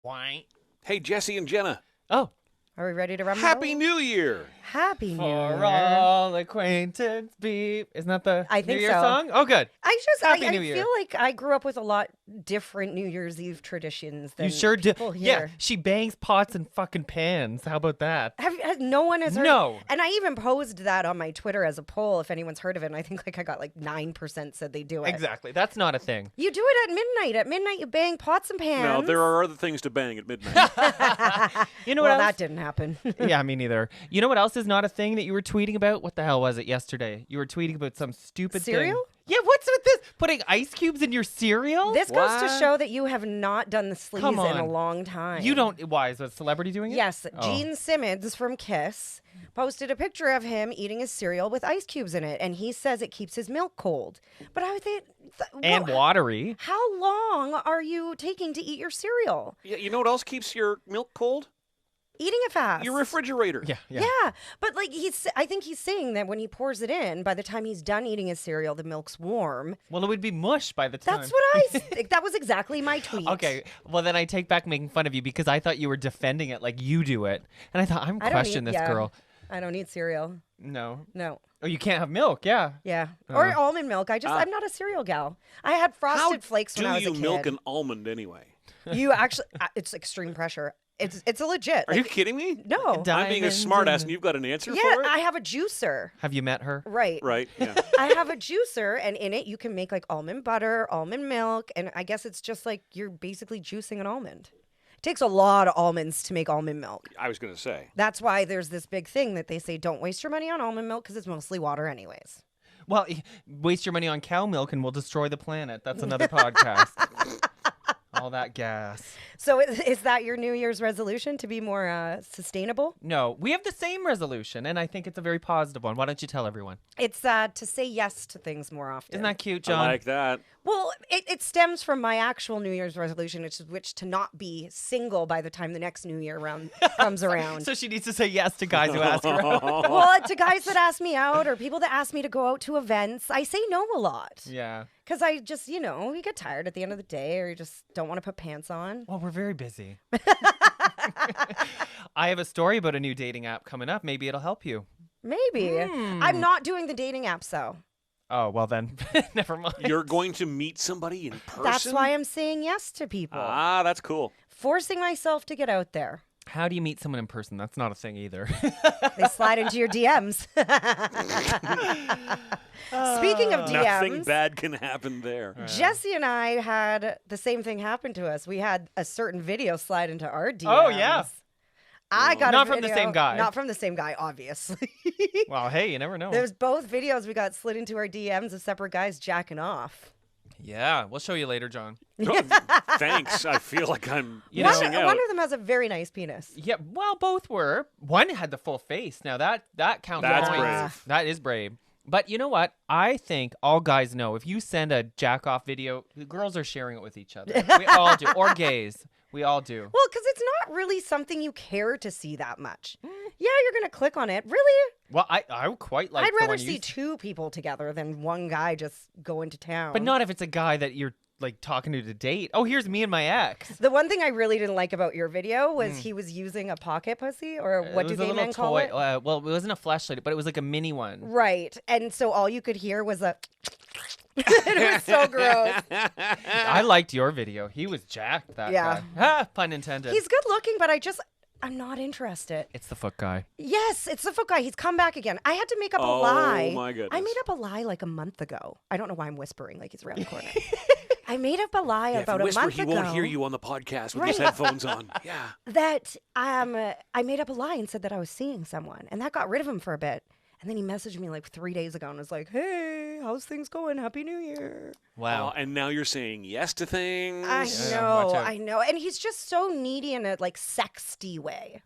Why? Hey, Jesse and Jenna. Oh. Are we ready to rumble? Happy New Year. Happy New Year. For all acquaintance be. Isn't that the I think New Year so. song? Oh, good. I New Year. feel like I grew up with a lot different New Year's Eve traditions than You sure do. people Yeah, here. she bangs pots and fucking pans. How about that? No one has heard. No. And I even posed that on my Twitter as a poll if anyone's heard of it. And I think I got 9% said they do it. Exactly. That's not a thing. You do it at midnight. At midnight, you bang pots and pans. No, there are other things to bang at midnight. You know what Well, else? that didn't happen. Yeah, me neither. You know what else is not a thing that you were tweeting about? What the hell was it yesterday? You were tweeting about some stupid Cereal? thing. Yeah, what's with this? Putting ice cubes in your cereal? This goes to What? show that you have not done the sleaze Come in a on. long time. You don't. Why? Is a celebrity doing it? Yes, Oh. Gene Simmons from Kiss posted a picture of him eating his cereal with ice cubes in it, and he says it keeps his milk cold. But I would think, And watery. how long are you taking to eat your cereal? Yeah, you know what else keeps your milk cold? Eating it fast. Your refrigerator. Yeah. Yeah, but I think he's saying that when he pours it in, by the time he's done eating his cereal, the milk's warm. Well, it would be mush by the time. That's what I think. That was exactly my tweet. Okay, well then I take back making fun of you because I thought you were defending it like you do it, and I thought I'm I don't questioning eat- this yeah. girl. I don't eat cereal. No. No. Oh, you can't have milk. Yeah. Yeah. Or almond milk. I'm not a cereal gal. I had frosted flakes when I was a How do kid. you milk an almond anyway? You actually, it's extreme pressure. It's a legit. Are you kidding me? No. I'm being a Diamonds smartass in- and you've got an answer Yeah, for it? I have a juicer. Have you met her? Right. Right, yeah. I have a juicer, and in it you can make almond butter, almond milk, and I guess it's just you're basically juicing an almond. It takes a lot of almonds to make almond milk. I was going to say. That's wyour this big thing that they say don't waste your money on almond milk because it's mostly water anyways. Well, waste your money on cow milk and we'll destroy the planet. That's another podcast. All that gas. So is that your New Year's resolution, to be more sustainable? No, we have the same resolution, and I think it's a very positive one. Why don't you tell everyone? It's to say yes to things more often. Isn't that cute, John? I like that. Well, it stems from my actual New Year's resolution, which to not be single by the time the next New Year comes around. So she needs to say yes to guys who ask her out. Well, to guys that ask me out or people that ask me to go out to events, I say no a lot. Yeah. Because I just, you get tired at the end of the day or you just don't want to put pants on. Well, we're very busy. I have a story about a new dating app coming up. Maybe it'll help you. Maybe. I'm not doing the dating apps, though. Oh, well then, never mind. You're going to meet somebody in person? That's why I'm saying yes to people. Ah, that's cool. Forcing myself to get out there. How do you meet someone in person? That's not a thing either. They slide into your DMs. Speaking of DMs, Nothing bad can happen there. Jesse and I had the same thing happen to us. We had a certain video slide into our DMs. Oh, yeah. I got Not a from the video- same guy. Not from the same guy, obviously. Well, hey, you never know. There's both videos we got slid into our DMs of separate guys jacking off. Yeah, we'll show you later, John. Oh, thanks. I feel like I'm You know- missing out. One of them has a very nice penis. Yeah, well, both were. One had the full face. Now that counts. That's points. brave. That is brave. But you know what? I think all guys know if you send a jack off video, the girls are sharing it with each other. We all do, or gays. We all do. Well, because it's not really something you care to see that much. Yeah, you're going to click on it. Really? Well, I quite like. I'd the rather one you see two people together than one guy just going to town. But not if it's a guy that you're talking to date. Oh, here's me and my ex. The one thing I really didn't like about your video was he was using a pocket pussy, or what do they men call it? Well, it wasn't a flashlight, but it was like a mini one. Right. And so all you could hear was a... It was so gross. I liked your video. He was jacked, that Yeah. guy. Pun intended. He's good looking, but I'm not interested. It's the foot guy. Yes, it's the foot guy. He's come back again. I had to make up a Oh, lie. my goodness. I made up a lie like a month ago. I don't know why I'm whispering like he's around the corner. I made up a lie Yeah, about if you a whisper, month he ago. won't hear you on the podcast with Right. his headphones on. Yeah. That I made up a lie and said that I was seeing someone, and that got rid of him for a bit. And then he messaged me 3 days ago and was like, "Hey, how's things going? Happy New Year." Wow. And now you're saying yes to things. I Yeah, know, watch out. I know, and he's just so needy in a sexty way.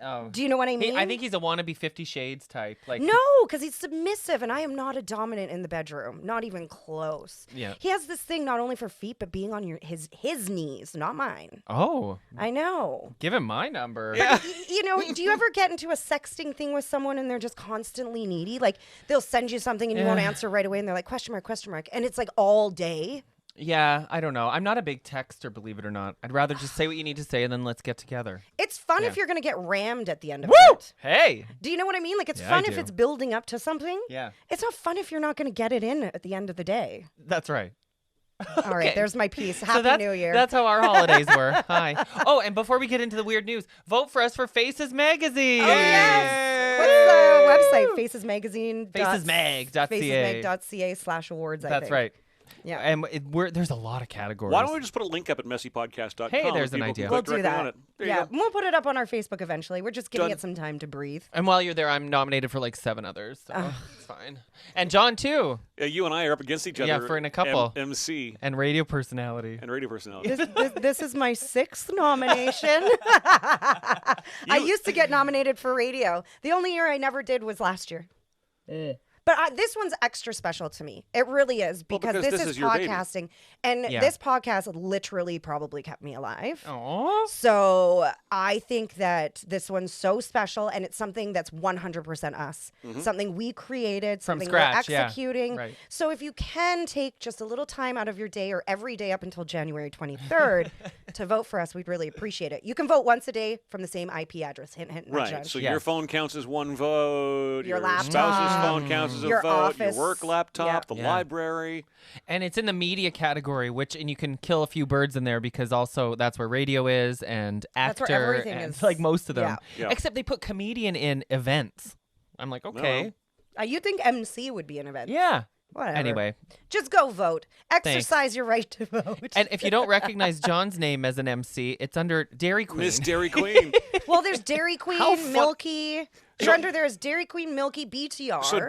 Oh. Do you know what I mean? I think he's a wannabe 50 Shades type. No, because he's submissive, and I am not a dominant in the bedroom, not even close. Yeah. He has this thing not only for feet, but being on his knees, not mine. Oh, I know. give him my number. Do you ever get into a sexting thing with someone and they're just constantly needy? Like they'll send you something and you won't answer right away, and they're like question mark, and it's all day. Yeah, I don't know. I'm not a big texter, believe it or not. I'd rather just say what you need to say and then let's get together. It's fun Yeah. if you're going to get rammed at the end of Woo! it. Hey! Do you know what I mean? Like, it's Yeah, fun I if do. it's building up to something. Yeah, It's not fun if you're not going to get it in at the end of the day. that's right. All right, Okay. there's my piece. So Happy that's, New Year. That's how our holidays were. Hi. Oh, and before we get into the weird news, vote for us for Faces Magazine. Oh, yes. What's the website? Faces Magazine. Facesmag.ca. Facesmag.ca/awards, I That's think. right. Yeah. And there's a lot of categories. Why don't we just put a link up at messypodcast.com? Hey, there's and an people idea. can We'll click do directly that. on it. There you Yeah, go. we'll put it up on our Facebook eventually. We're just giving Done. it some time to breathe. And while you're there, I'm nominated for like 7 others. So it's fine. And John, too. You and I are up against each other. Yeah, for in a couple. MC And radio personality. and radio personality. This is my 6th nomination. I used to get nominated for radio. The only year I never did was last year. But this one's extra special to me. It really is because, because this this is is your baby. podcasting. And Yeah. this podcast literally probably kept me alive. Aww. So I think that this one's so special and it's something that's 100% us. Something we created, From something scratch, we're yeah. executing. Right. So if you can take just a little time out of your day or every day up until January 23rd to vote for us, we'd really appreciate it. You can vote once a day from the same IP address. Hint, hint, nudge, Right. nudge. So Yeah. your phone counts as one vote. Your spouse's laptop, phone counts as a your vote. office, Your work laptop, yeah. the Yeah. library. And it's in the media category, and you can kill a few birds in there because also that's where radio is and That's actor where everything and is. like most of them. Yeah. Yeah. Except they put comedian in events. I'm like, okay. You think MC would be an event? Yeah. Whatever. Anyway. Just go vote. Exercise your right to vote. And if you don't recognize John's name as an MC, it's under Dairy Queen. Miss Dairy Queen. Well, there's Dairy Queen, How fun- Milky. So- Under there is Dairy Queen, Milky, BTR. So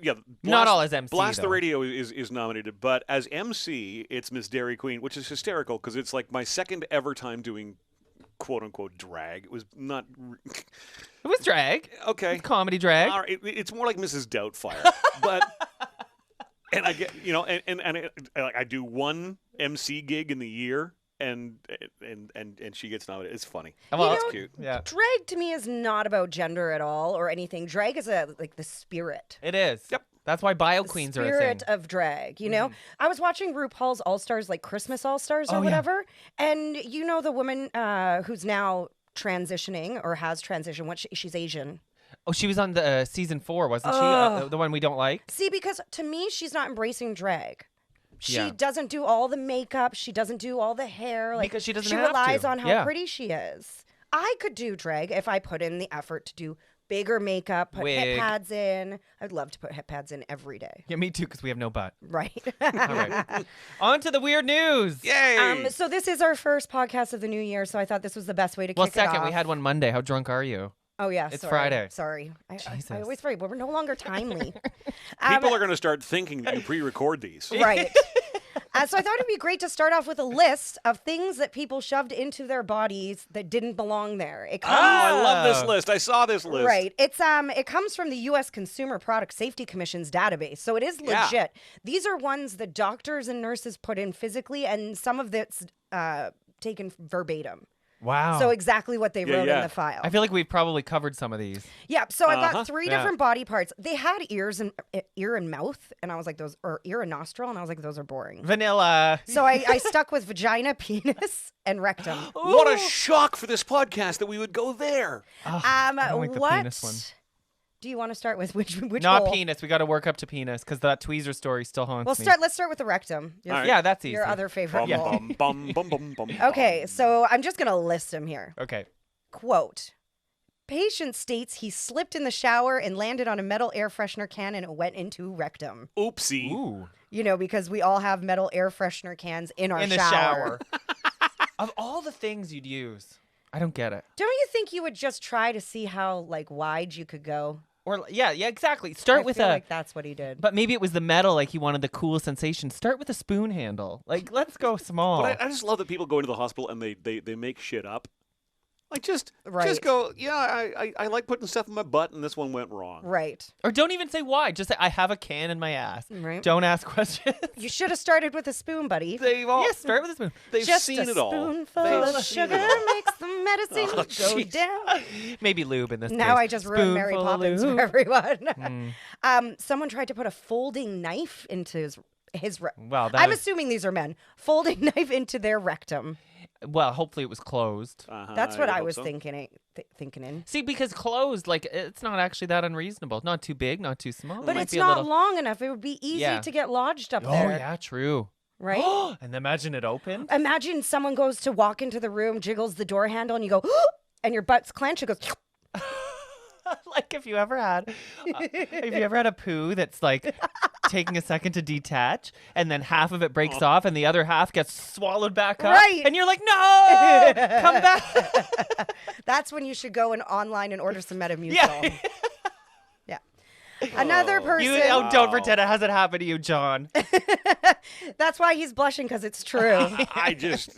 yeah, Not all as MC, Blast the though. Radio is nominated, but as MC, it's Miss Dairy Queen, which is hysterical because it's like my second ever time doing quote unquote drag. It was not It was drag. okay. It's comedy drag. All right, it's more like Mrs. Doubtfire, but and I get I do one MC gig in the year. And she gets nominated. It's funny. Well, You it's know, cute. Yeah. Drag to me is not about gender at all or anything. Drag is like the spirit. It is. Yep. That's why bio The queens are a thing. spirit of drag, you know? I was watching RuPaul's All-Stars, like Christmas All-Stars or Oh, yeah. whatever. And you know the woman who's now transitioning or has transitioned. She's Asian. Oh, she was on the season 4, wasn't she? Ugh. The one we don't like. See, because to me, she's not embracing drag. She Yeah. doesn't do all the makeup. She doesn't do all the hair. Like, Because she doesn't She have relies to. on how Yeah. pretty she is. I could do drag if I put in the effort to do bigger makeup, put hip Wig. pads in. I'd love to put hip pads in every day. Yeah, me too, because we have no butt. Right. All right. On to the weird news. Yay! So this is our first podcast of the new year, so I thought this was the best way to Well, kick it second, off. we had one Monday. How drunk are you? Oh, yeah. It's sorry. Friday. Sorry. I Jesus. always forget, but we're no longer timely. People are going to start thinking that you pre-record these. Right. So I thought it'd be great to start off with a list of things that people shoved into their bodies that didn't belong there. It Oh, comes, I love this list. I saw this list. right. It comes from the U.S. Consumer Product Safety Commission's database, so it is Yeah. legit. These are ones that doctors and nurses put in physically, and some of it's taken verbatim. Wow. So exactly what they wrote yeah. in the file. I feel like we've probably covered some of these. Yeah, so I've Uh-huh. got 3 Yeah. different body parts. They had ear and mouth, and I was like, or ear and nostril, and I was like, those are boring. Vanilla. So I stuck with vagina, penis, and rectum. What a shock for this podcast that we would go there. I don't like the What penis one. do you want to start with? Which Not hole? penis. We got to work up to penis because that tweezer story still haunts Well, me. let's start with the rectum. Your, All right. Yeah, that's easy. your other favorite Bum, hole. bum, bum, bum, bum, bum, Okay, bum. so I'm just gonna list them here. Okay. Quote. Patient states he slipped in the shower and landed on a metal air freshener can and it went into rectum. Oopsie. Ooh. You know, because we all have metal air freshener cans in our In the shower. Of all the things you'd use, I don't get it. Don't you think you would just try to see how like wide you could go? Or yeah, exactly. Start I with feel a. like that's what he did. But maybe it was the metal, like he wanted the cool sensation. Start with a spoon handle. Like, let's go small. But I just love that people go into the hospital and they make shit up. Like just Right. go, yeah, I like putting stuff in my butt and this one went wrong. Right. Or don't even say why. Just say, I have a can in my ass. Right. Don't ask questions. You should have started with a spoon, buddy. They've all Yes, start with a spoon. they've Just seen a it all. spoonful They've of seen sugar it all. makes the medicine Oh, go jeez. down. Maybe lube in this Now case. I just ruined Mary Spoonful of Poppins lube. for everyone. Someone tried to put a folding knife into his. Well, I'm assuming these are men. Folding knife into their rectum. Well, hopefully it was closed. That's what I hope was so. thinking. Thinking in. See, because closed, like, it's not actually that unreasonable. Not too big, not too small. It But might it's be a not little... long enough. It would be easy Yeah. to get lodged up Oh, there. yeah, true. Right? And imagine it open. Imagine someone goes to walk into the room, jiggles the door handle, and you go, and your butt's clenched. It goes. Like, if you ever had a poo that's like taking a second to detach, and then half of it breaks off, and the other half gets swallowed back up, Right. and you're like, no, come back. That's when you should go online and order some Metamucil. Yeah. Yeah. Another person. Don't pretend it hasn't happened to you, John. That's why he's blushing, because it's true. I just.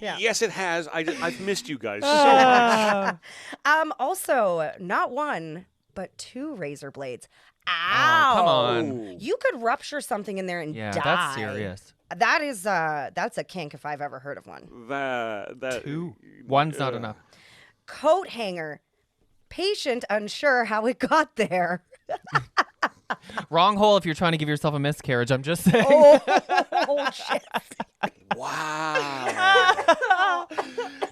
Yeah. Yes, it has. I've missed you guys so much. Also, not one, but 2 razor blades. Ow. Oh, come on. You could rupture something in there and Yeah, die. that's serious. That is, that's a kink if I've ever heard of one. That 2. One's not enough. Coat hanger. Patient unsure how it got there. Wrong hole if you're trying to give yourself a miscarriage. I'm just saying. Oh shit. Wow.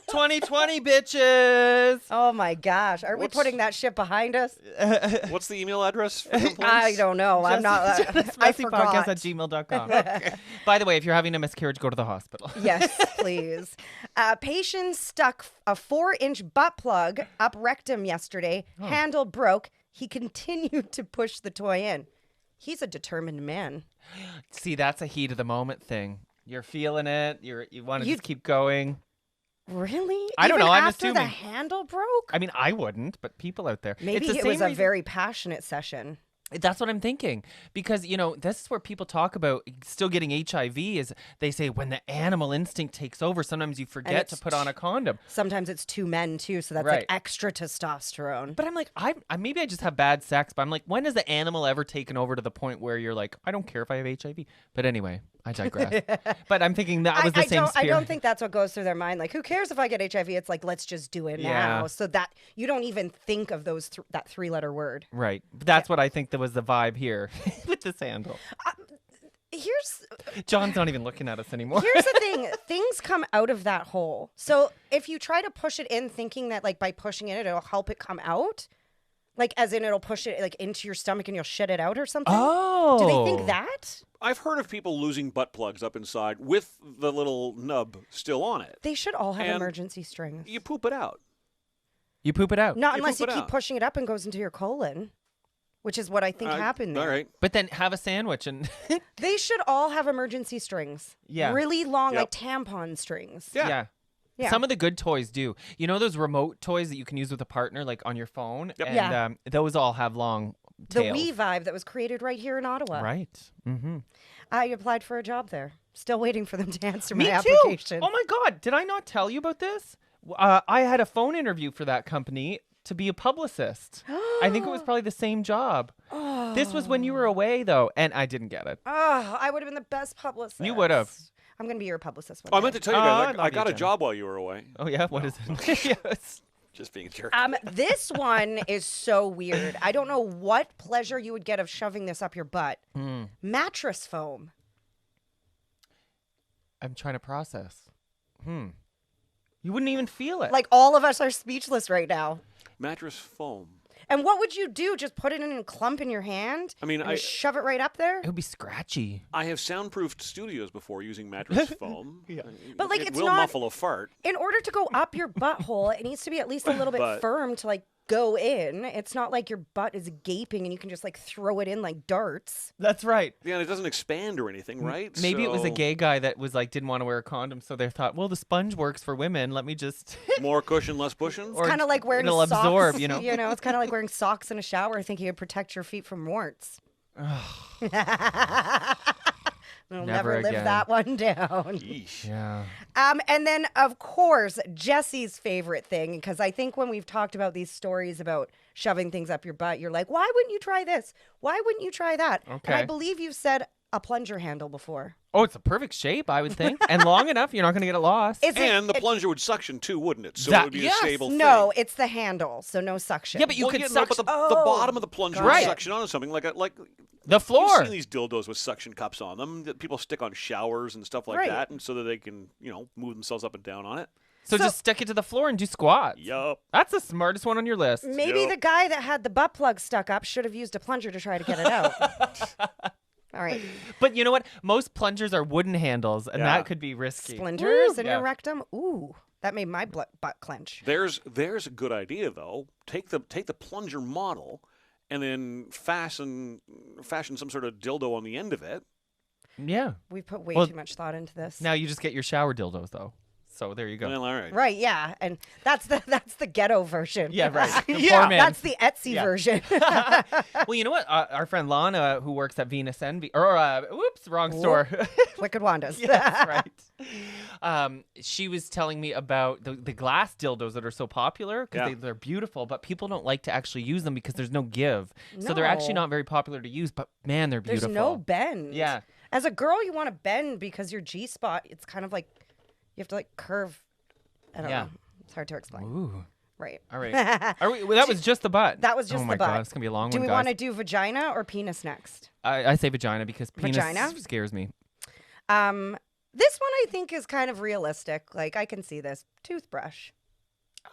2020, bitches. Oh my gosh. Are we What's- putting that shit behind us? What's the email address for complaints? I don't know. I'm not. I forgot. messypodcast@gmail.com. By the way, if you're having a miscarriage, go to the hospital. Yes, please. Patient stuck a 4-inch butt plug up rectum yesterday. Handle broke. He continued to push the toy in. He's a determined man. See, that's a heat of the moment thing. You're feeling it. You want to just keep going. Really? I don't Even know, I'm after the assuming. handle broke? I mean, I wouldn't, but people out there. Maybe it's the it same was a reason- very passionate session. That's what I'm thinking. Because, this is where people talk about still getting HIV is they say when the animal instinct takes over, sometimes you forget to it's put on a condom. Sometimes it's 2 men too, so that's Right. like extra testosterone. But I'm like, maybe I just have bad sex, but I'm like, when has the animal ever taken over to the point where you're like, I don't care if I have HIV? But anyway, I digress. But I'm thinking that was the same I spirit. don't think that's what goes through their mind. Like, who cares if I get HIV? It's like, let's just do it Yeah. now. So that you don't even think of those that 3-letter word. Right. But that's what I think that was the vibe here with this handle. John's not even looking at us anymore. Here's the thing. Things come out of that hole. So if you try to push it in thinking that like by pushing it, it'll help it come out, like as in it'll push it like into your stomach and you'll shit it out or something. Oh. Do they think that? I've heard of people losing butt plugs up inside with the little nub still on it. They should all have And emergency strings. You poop it out. You poop it out. Not You unless you poop it keep out. pushing it up and goes into your colon, which is what I think happened there. All right. But then have a sandwich and They should all have emergency strings. Yeah. Really long, Yep. like tampon strings. Yeah. Yeah. Some of the good toys do. You know those remote toys that you can use with a partner, like on your phone? Yep. And Yeah. Those all have long The tails. Wii Vibe that was created right here in Ottawa. Right. Mm-hmm. I applied for a job there. Still waiting for them to answer my Me too. application. Oh my God. Did I not tell you about this? I had a phone interview for that company to be a publicist. I think it was probably the same job. This was when you were away, though, and I didn't get it. Oh, I would have been the best publicist. You would have. I'm going to be your publicist one Oh, I day. meant to tell you Oh, guys, I I love got you, a Jen. job while you were away. Oh, yeah? What is it? Yes. Just being a jerk. This one is so weird. I don't know what pleasure you would get of shoving this up your butt. Mattress foam. I'm trying to process. You wouldn't even feel it. Like all of us are speechless right now. Mattress foam. And what would you do? Just put it in a clump in your hand? I mean, and I- shove it right up there? It would be scratchy. I have soundproofed studios before using mattress foam. But, like, it it's will not- muffle a fart. In order to go up your butthole, it needs to be at least a little bit But- firm to like go in. It's not like your butt is gaping and you can just like throw it in like darts. That's right. Yeah, and it doesn't expand or anything, right? Maybe it was a So, gay guy that was like didn't want to wear a condom, so they thought, well, the sponge works for women. Let me just. More cushion, less pushing. Or Kind of like wearing it'll socks. absorb, you know. It's kind of like wearing socks in a shower thinking it would protect your feet from warts. We'll Never never live again. that one down. Yeesh. Yeah. And then, of course, Jesse's favorite thing, because I think when we've talked about these stories about shoving things up your butt, you're like, why wouldn't you try this? Why wouldn't you try that? And I Okay. believe you've said a plunger handle before. Oh, it's a perfect shape, I would think, and long enough. You're not going to get it lost. Is And the it, plunger would suction too, wouldn't it? So That- it would be yes. a stable thing. no, it's the handle, so no suction. Yeah, but you Well, could yeah, no, suction. but the bottom of the plunger would Right. suction onto something like The floor. You've seen these dildos with suction cups on them that people stick on showers and stuff like Right. that, and so that they can, move themselves up and down on it. So just stick it to the floor and do squats. Yup. That's the smartest one on your list. Maybe Yep. the guy that had the butt plug stuck up should have used a plunger to try to get it out. All right. But you know what? Most plungers are wooden handles, and Yeah. that could be risky. Splinters in Yeah. your rectum. Ooh, that made my butt clench. There's a good idea though. Take the plunger model, and then fashion some sort of dildo on the end of it. Yeah. We put way Well, too much thought into this. Now you just get your shower dildos, though. So there you go. Well, all right. Right, yeah, and that's the ghetto version. Yeah, right. The Yeah, poor man. that's the Etsy Yeah. version. Well, you know what? Our friend Lana, who works at Venus Envy, wrong store. Wicked Wandas. Yeah, that's right. She was telling me about the glass dildos that are so popular because Yeah. they're beautiful, but people don't like to actually use them because there's no give. So they're actually No. not very popular to use, but man, they're There's beautiful. no bend. Yeah. As a girl, you want to bend because your G spot, it's kind of like you have to like curve. I don't Yeah. know. It's hard to explain. Ooh. Right. All right. Well, that was just the butt. That was just oh my the butt. God, it's gonna be a long Do one, we guys. want to do vagina or penis next? I say vagina because penis Vagina? scares me. This one I think is kind of realistic. Like I can see this toothbrush.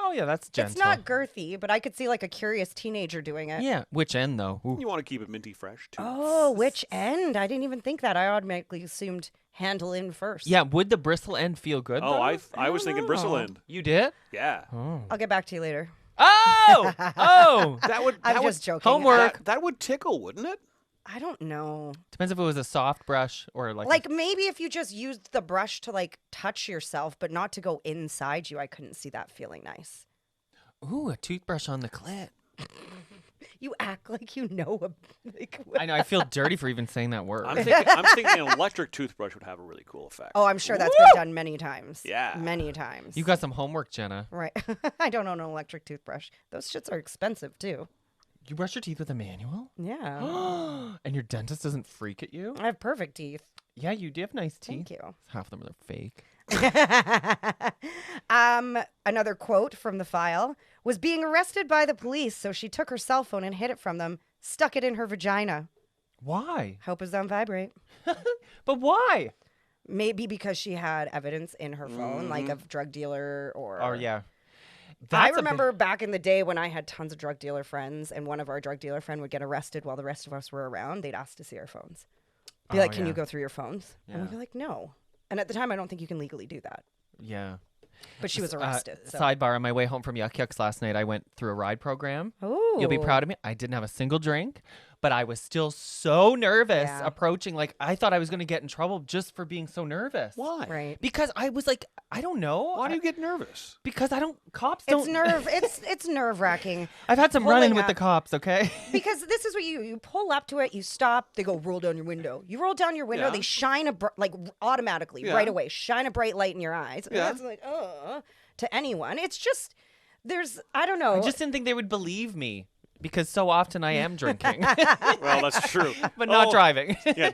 Oh yeah, that's gentle. It's not girthy, but I could see like a curious teenager doing it. Yeah. Which end though? Ooh. You want to keep it minty fresh too. Oh, which end? I didn't even think that. I automatically assumed handle in first. Yeah. Would the bristle end feel good? Oh, though? I was thinking bristle know. end. You did? Yeah. Oh. I'll get back to you later. Oh. That would I'm that would, just joking. Homework. that would tickle, wouldn't it? I don't know. Depends if it was a soft brush or like. Like maybe if you just used the brush to like touch yourself, but not to go inside you, I couldn't see that feeling nice. Ooh, a toothbrush on the clit. You act like you know. I know. I feel dirty for even saying that word. I'm thinking an electric toothbrush would have a really cool effect. Oh, I'm sure that's been done many times. Yeah. Many times. You got some homework, Jenna. Right. I don't own an electric toothbrush. Those shits are expensive too. You brush your teeth with a manual? Yeah. And your dentist doesn't freak at you? I have perfect teeth. Yeah, you do have nice teeth. Thank you. Half of them are fake. Another quote from the file was being arrested by the police, so she took her cell phone and hid it from them, stuck it in her vagina. Why? Hope it's on vibrate. But why? Maybe because she had evidence in her phone, like a drug dealer or. Oh, yeah. I That's a big- remember back in the day when I had tons of drug dealer friends, and one of our drug dealer friend would get arrested while the rest of us were around. They'd ask to see our phones. Be Oh, like, "Can yeah. you go through your phones?" And we'd Yeah. be like, "No." And at the time, I don't think you can legally do that. Yeah. But she was arrested. So. Sidebar, on my way home from Yuck Yucks last night, I went through a ride program. Ooh. You'll be proud of me. I didn't have a single drink, but I was still so nervous Yeah. approaching. Like, I thought I was going to get in trouble just for being so nervous. Why? Right. Because I was like, I don't know. Why do you get nervous? Because cops It's don't. it's nerve wracking. I've had some pulling run-in with the up. cops, okay? Because this is what you pull up to it, you stop, they go roll down your window. You roll down your window, Yeah. they shine automatically Yeah. right away, shine a bright light in your eyes. And Yeah. that's like, to anyone. It's just I don't know. I just didn't think they would believe me because so often I am drinking, Well, that's true. but not driving. Yeah,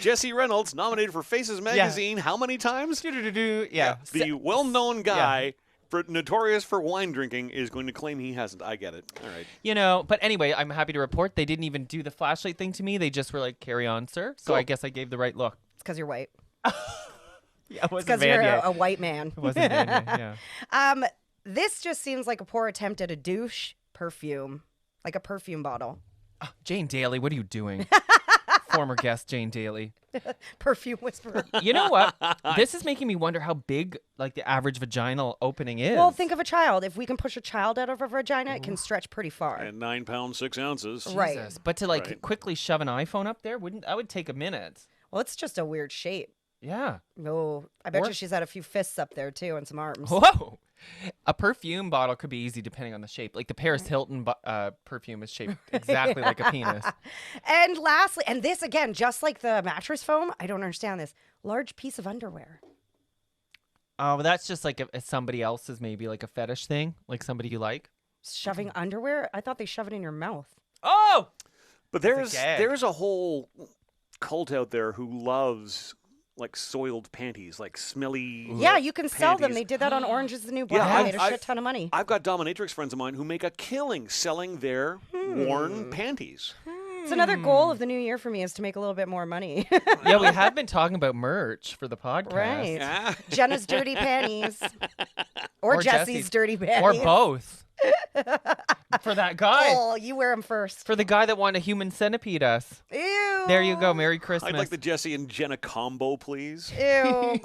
Jesse Reynolds nominated for Faces magazine how many times? Do-do-do-do. Yeah. The well-known guy, notorious for wine drinking, is going to claim he hasn't. I get it. All right. You know, but anyway, I'm happy to report they didn't even do the flashlight thing to me. They just were like, carry on, sir. So Cool. I guess I gave the right look. it's because you're white. Yeah, it wasn't Because you're Vanier. a white man. It wasn't Vanier, yeah. This just seems like a poor attempt at a douche perfume, like a perfume bottle. Jane Daly, what are you doing? Former guest Jane Daly. Perfume whisperer. You know what? This is making me wonder how big, like, the average vaginal opening is. Well, think of a child. If we can push a child out of a vagina, it can stretch pretty far. And 9 pounds 6 ounces. Right. Jesus. But to like Right. quickly shove an iPhone up there, that would take a minute. Well, it's just a weird shape. Yeah. Oh, I bet Or- you she's had a few fists up there too and some arms. Whoa. A perfume bottle could be easy depending on the shape. Like the Paris Hilton perfume is shaped exactly like a penis. And lastly, and this again, just like the mattress foam, I don't understand this. Large piece of underwear. Oh, but that's just like somebody else's, maybe like a fetish thing, like somebody you like. Shoving underwear? I thought they shove it in your mouth. Oh! But That's a gag. there's a whole cult out there who loves like soiled panties, like smelly. Yeah, you can sell them. panties. They did that on Orange is the New Black. Yeah, They made a I've- shit ton of money. I've got dominatrix friends of mine who make a killing selling their worn panties. It's another goal of the new year for me is to make a little bit more money. Yeah, we have been talking about merch for the podcast. Right. Ah. Jenna's dirty panties. Or Jesse's dirty panties. Or both. For that guy. Oh, you wear them first. For the guy that wanted to human centipede us. Ew. There you go. Merry Christmas. I'd like the Jesse and Jenna combo, please. Ew.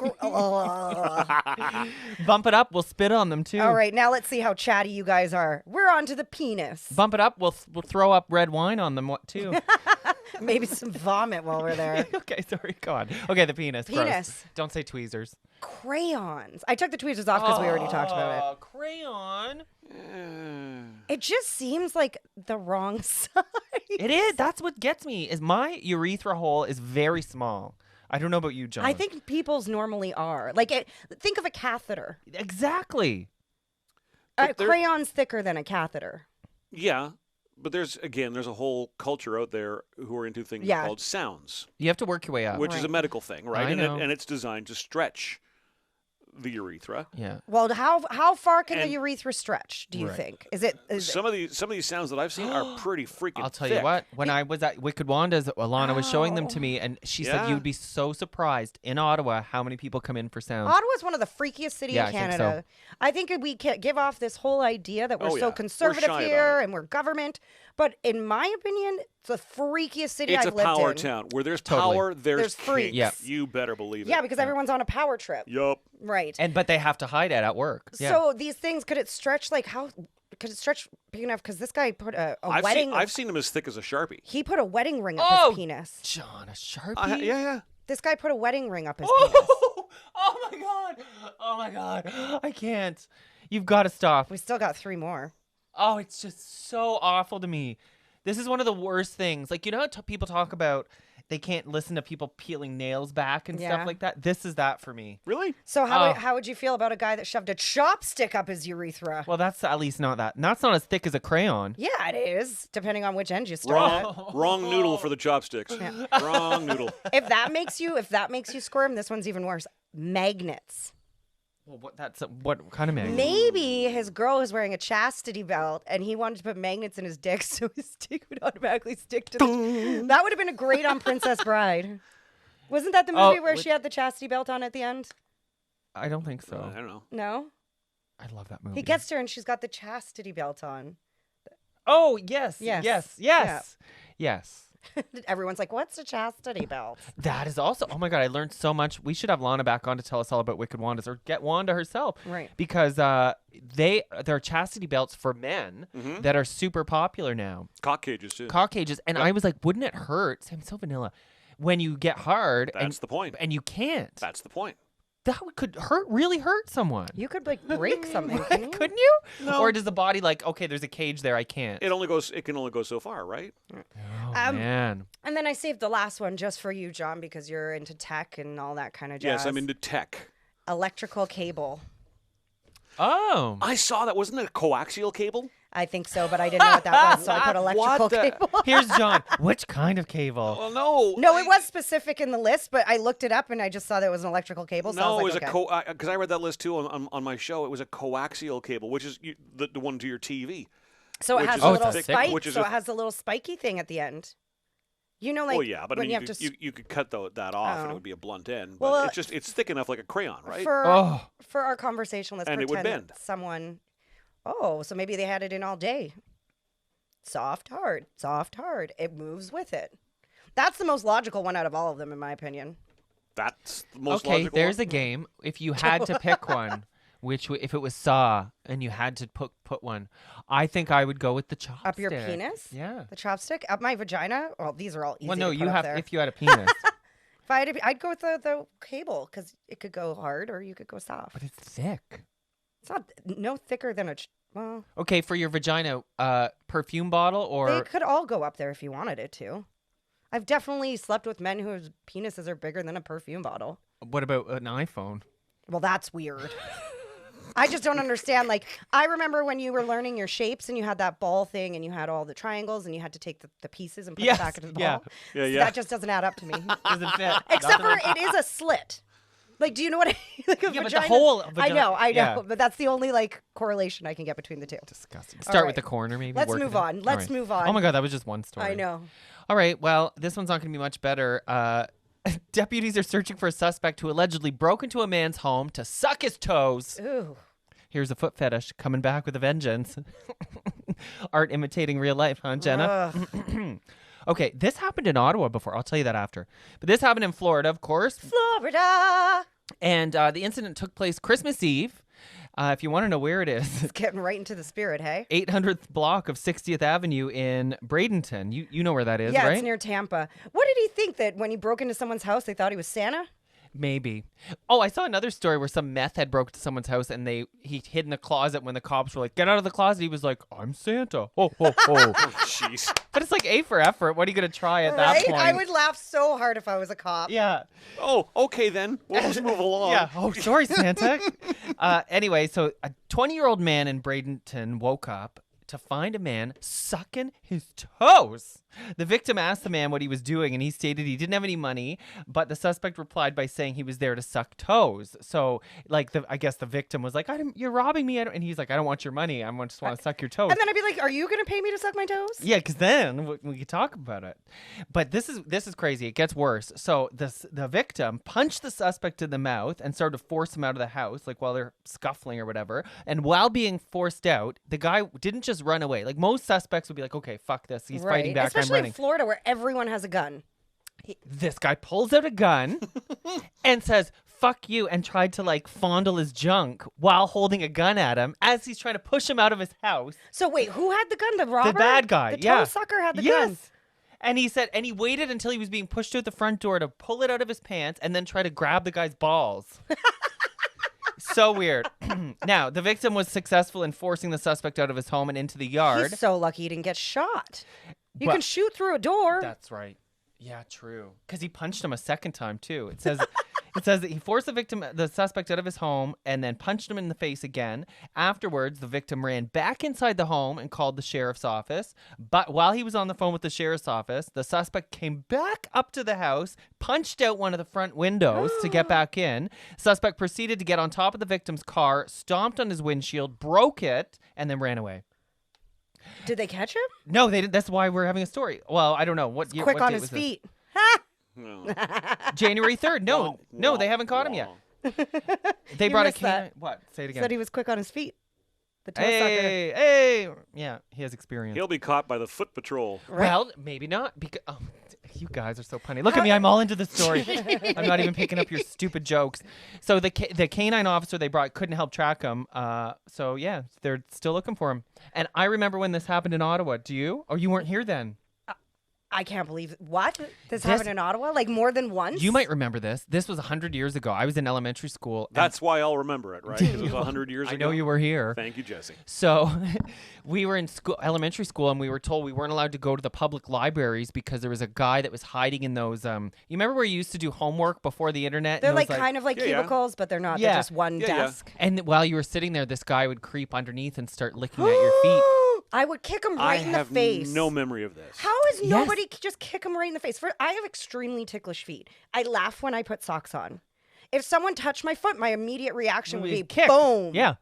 Bump it up. We'll spit on them too. All right, now let's see how chatty you guys are. We're on to the penis. Bump it up. We'll throw up red wine on them too. Maybe some vomit while we're there. Okay, sorry. Go on. Okay, the penis. Gross. Penis. Don't say tweezers. Crayons. I took the tweezers off because we already talked about it. Crayon. It just seems like the wrong size. It is. That's what gets me. Is my urethra hole is very small. I don't know about you, John. I think people's normally are. Think of a catheter. Exactly. A crayon's thicker than a catheter. Yeah, but there's a whole culture out there who are into things called sounds, You have to work your way up. which is a medical thing, right? I know. And it's designed to stretch the urethra. Yeah. Well, how far can the And- urethra stretch, do you Right. think? Is it Some of these sounds that I've seen are pretty freaking I'll tell thick. you what. When I was at Wicked Wanda's, Alana was showing them to me, and she said Yeah. you'd be so surprised in Ottawa how many people come in for sounds. Ottawa's one of the freakiest cities Yeah, in I think so. Canada. I think we can give off this whole idea that we're Oh, so yeah. We're conservative shy about here it. and we're government. But in my opinion, it's the freakiest city It's I've a lived power in. town. Where there's Totally. power, there's freaks. kings. Yeah. You better believe it. Yeah, because everyone's on a power trip. Yup. Right. But they have to hide it at work. Yeah. So these things, could it stretch could it stretch big enough? Because this guy put a I've wedding. seen them as thick as a Sharpie. He put a wedding ring up Oh! his penis. John, a Sharpie? Yeah. This guy put a wedding ring up his penis. Oh my god. Oh my god. I can't. You've got to stop. We still got 3 more. Oh, it's just so awful to me. This is one of the worst things. Like, you know how people talk about they can't listen to people peeling nails back and Yeah. stuff like that? This is that for me. Really? So Oh. how would you feel about a guy that shoved a chopstick up his urethra? Well, that's at least not that. That's not as thick as a crayon. Yeah, it is, depending on which end you start at. Wrong noodle for the chopsticks. Wrong noodle. If that makes you squirm, this one's even worse. Magnets. Well, what kind of magnet? Maybe his girl was wearing a chastity belt and he wanted to put magnets in his dick so his dick would automatically stick to the. That would have been a great on Princess Bride. Wasn't that the movie where she had the chastity belt on at the end? I don't think so. I don't know. No? I love that movie. He gets to her and she's got the chastity belt on. Oh, yes. Yes. Yes. Yeah. Yes. Yes. Everyone's like, what's a chastity belt? That is also, oh my God, I learned so much. We should have Lana back on to tell us all about Wicked Wandas, or get Wanda herself. Right. Because there are chastity belts for men that are super popular now. Cock cages too. Cock cages. And I was like, wouldn't it hurt? I'm so vanilla. When you get hard That's the point. and you can't. That's the point. That could really hurt someone. You could break something. couldn't you? Couldn't you? No. Or does the body okay, there's a cage there, I can't. It can only go so far, right? Oh, man. And then I saved the last one just for you, John, because you're into tech and all that kind of jazz. Yes, I'm into tech. Electrical cable. Oh. I saw that. Wasn't it a coaxial cable? I think so, but I didn't know what that was, so I put electrical What the- cable. Here's John. Which kind of cable? Well, no. No, it was specific in the list, but I looked it up and I just saw that it was an electrical cable. So I No, was it was like, a because I read that list too on my show. It was a coaxial cable, which is the one to your TV. So it which has is a a little thick- spike. which is So a- it has a little spiky thing at the end. You know, like Oh yeah, but I when mean, you have to you could cut that off, and Oh. it would be a blunt end. But Well, it's thick enough like a crayon, right? for our conversation. Let's And it would pretend bend. someone. Oh, so maybe they had it in all day. Soft, hard, soft, hard. It moves with it. That's the most logical one out of all of them, in my opinion. That's the most Okay, logical. there's one. a game. If you had to pick one, if it was Saw and you had to put one, I think I would go with the chopstick. Up your penis? Yeah. The chopstick up my vagina. Well, these are all easy. Well, no, to you put up have there. if you had a penis, If I had, I'd go with the cable because it could go hard or you could go soft. but it's thick. It's not no thicker than well. Okay, for your vagina, perfume bottle They or could all go up there if you wanted it to. I've definitely slept with men whose penises are bigger than a perfume bottle. what about an iPhone? Well, that's weird. I just don't understand. Like, I remember when you were learning your shapes and you had that ball thing and you had all the triangles and you had to take the pieces and put Yes, it back into the ball. yeah. Yeah, So yeah. That just doesn't add up to me. Doesn't fit. Except for it is a slit. Like, do you know what I like? Yeah, but the whole vagina. I know, Yeah. but that's the only like correlation I can get between the two. Disgusting. Start with right. the corner, maybe. Let's work it move in. on. All Let's right. move on. Oh my God, that was just one story. I know. All right, well, this one's not going to be much better. Deputies are searching for a suspect who allegedly broke into a man's home to suck his toes. Ooh. Here's a foot fetish coming back with a vengeance. Art imitating real life, huh, Jenna? Okay, this happened in Ottawa before. I'll tell you that after. But this happened in Florida, of course. Florida. And the incident took place Christmas Eve. If you want to know where it is, It's getting right into the spirit, hey? 800th block of 60th Avenue in Bradenton. You know where that is, Yeah, right? it's near Tampa. What did he think that when he broke into someone's house, they thought he was Santa? Maybe. Oh, I saw another story where some meth head broke into someone's house and he hid in a closet when the cops were like, "Get out of the closet." He was like, "I'm Santa." Oh, oh, oh. Jeez. But it's like A for effort. What are you going to try at that Right? point? I would laugh so hard if I was a cop. Yeah. Oh, okay then. We'll just move along. Yeah. Oh, sorry, Santa. Anyway, so a 20-year-old man in Bradenton woke up to find a man sucking his toes. The victim asked the man what he was doing, and he stated he didn't have any money, but the suspect replied by saying he was there to suck toes. So, like, I guess the victim was like, "You're robbing me," and he's like, "I don't want your money. I just want to suck your toes." And then I'd be like, are you going to pay me to suck my toes? Yeah, because then we could talk about it. But this is crazy. It gets worse. So the victim punched the suspect in the mouth and started to force him out of the house, like while they're scuffling or whatever. And while being forced out, the guy didn't just run away. Like most suspects would be like, "Okay, fuck this. He's fighting back. Especially I'm running." in Florida where everyone has a gun. This guy pulls out a gun and says, "Fuck you," and tried to like fondle his junk while holding a gun at him as he's trying to push him out of his house. So wait, who had the gun? The robber? The bad guy. The yeah. toe sucker had the yes. gun. And he said, and he waited until he was being pushed out the front door to pull it out of his pants and then try to grab the guy's balls. So weird. Now, the victim was successful in forcing the suspect out of his home and into the yard. He's so lucky he didn't get shot. You But- can shoot through a door. That's right. Yeah, true. Because he punched him a second time too. It says that he forced the suspect out of his home and then punched him in the face again. Afterwards, the victim ran back inside the home and called the sheriff's office. But while he was on the phone with the sheriff's office, the suspect came back up to the house, punched out one of the front windows to get back in. Suspect proceeded to get on top of the victim's car, stomped on his windshield, broke it, and then ran away. Did they catch him? No, they didn't. That's why we're having a story. Well, I don't know. What year, Quick what on date his was this? feet. Ha! No. January 3rd. No, Wah, they haven't caught him yet. wah. They You brought a missed that. canine. What? Say it again. Said he was quick on his feet. The toe sucker. Hey. Yeah, he has experience. He'll be caught by the foot patrol. Right. Well, maybe not. Because you guys are so funny. Look at me. I'm all into the story. I'm not even picking up your stupid jokes. So the canine officer they brought couldn't help track him. So yeah, they're still looking for him. And I remember when this happened in Ottawa. Do you? Or you weren't here then? I can't believe what? This happened in Ottawa? Like more than once? You might remember this. This was 100 years ago. I was in elementary school. and That's why I'll remember it, right? 'Cause it was 100 years I ago. know you were here. Thank you, Jesse. So we were in school, elementary school, and we were told we weren't allowed to go to the public libraries because there was a guy that was hiding in those. You remember where you used to do homework before the internet? They're And it was like kind of like Yeah, yeah. cubicles, but they're not. Yeah. They're just one Yeah, yeah. desk. And while you were sitting there, this guy would creep underneath and start licking at your feet. I would kick him I right in the have face. no memory of this. How is Yes. nobody just kick him right in the face? I have extremely ticklish feet. I laugh when I put socks on. If someone touched my foot, my immediate reaction would be Kick. boom. Yeah.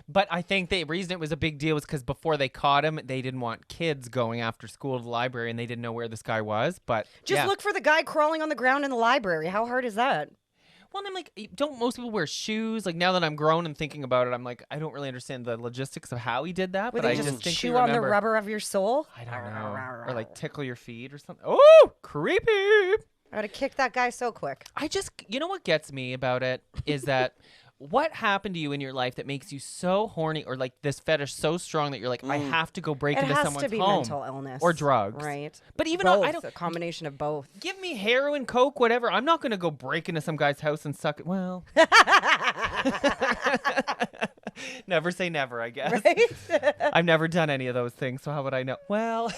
But I think the reason it was a big deal was because before they caught him, they didn't want kids going after school to the library, and they didn't know where this guy was. But Just yeah. look for the guy crawling on the ground in the library. How hard is that? Well, and I'm like, don't most people wear shoes? Like now that I'm grown and thinking about it, I'm like, I don't really understand the logistics of how he did that. Would but they I just distinctly chew on the remember. rubber of your soul? I don't know. Or like tickle your feet or something. Oh, creepy. I would have kicked that guy so quick. You know what gets me about it is that what happened to you in your life that makes you so horny or like this fetish so strong that you're like, I have to go break It into has someone's to be home. mental illness. Or drugs. Right. But even both, I don't. a combination of both. Give me heroin, coke, whatever. I'm not going to go break into some guy's house and suck it. Well, never say never, I guess. Right? I've never done any of those things, so how would I know? Well,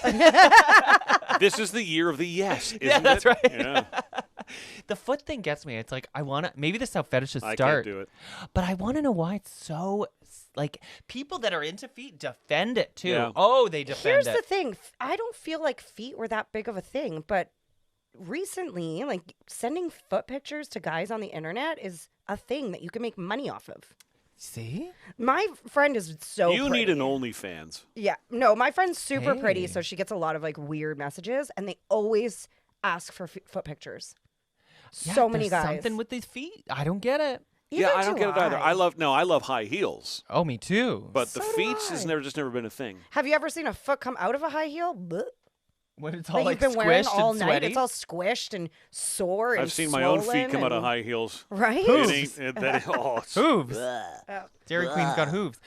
This is the year of the yes, isn't yeah, that's it? right. Yeah, The foot thing gets me. It's like I want to. Maybe this is how fetishes I start. can't do it. But I want to know why it's so like people that are into feet defend it too. Yeah. Oh, they defend Here's it. the thing. I don't feel like feet were that big of a thing, but recently, like sending foot pictures to guys on the internet is a thing that you can make money off of. See? My friend is so You need pretty. an OnlyFans. Yeah. No, my friend's super pretty, Hey. so she gets a lot of like weird messages, and they always ask for foot pictures. Yeah, So many there's guys. something with these feet. I don't get it. Yeah, I don't do get it either. I love high heels, Oh, me too. but the So do feet I. has just never been a thing. Have you ever seen a foot come out of a high heel? Blech. When it's That all you've like been wearing squished all and night. sweaty. It's all squished and sore and I've seen my own feet swollen come out of and- high heels. Right? It ain't that. Oh, it's- Hooves. Oh. Dairy Queen's got hooves.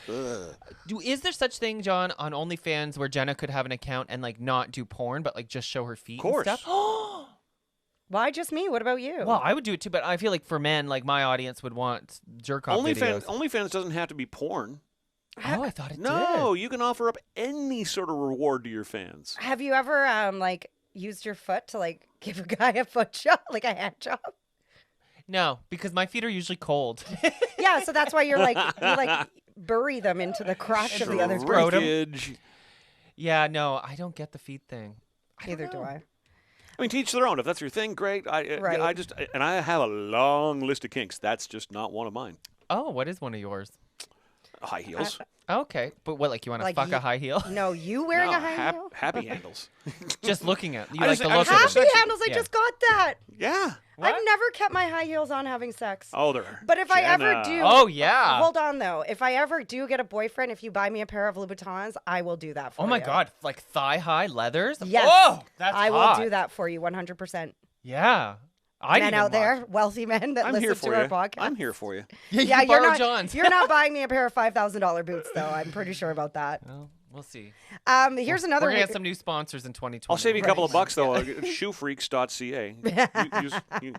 Is there such thing, John, on OnlyFans where Jenna could have an account and like not do porn, but like just show her feet Course. and stuff? Why just me? What about you? Well, I would do it too, but I feel like for men, like my audience would want jerk off videos. OnlyFans doesn't have to be porn. Oh, I thought it No, did. you can offer up any sort of reward to your fans. Have you ever like used your foot to like give a guy a foot job, like a hand job? No, because my feet are usually cold. Yeah, so that's why you like bury them into the crotch of the other Scrotum. Shrinkage. Yeah, no, I don't get the feet thing. Neither do I. I mean, to each their own. If that's your thing, great. Right. I have a long list of kinks. That's just not one of mine. Oh, what is one of yours? High heels. Okay, but what, like you want to Like fuck you- a high heel? No, you wearing No, a high heel? happy handles. Just looking at you I like just- the I look just- of Happy them. Sexy. handles, I Yeah. just got that. Yeah. What? I've never kept my high heels on having sex. Oh, they're. But if I ever Jenna. do, Oh yeah. hold on though. If I ever do get a boyfriend, if you buy me a pair of Louboutins, I will do that for you. Oh my God, like thigh high leathers. Yes. Oh, that's I will hot. do that for you 100%. Yeah. I Men out there, wealthy men that I'm listen here to for our you. podcast. I'm here for you. Yeah, Yeah, you you're borrow not. John's. You're not buying me a pair of $5,000 boots, though. I'm pretty sure about that. Well, we'll see. Here's another. We're gonna weird- get some new sponsors in 2020. I'll save you a couple of Right. bucks though. Shoefreaks.ca.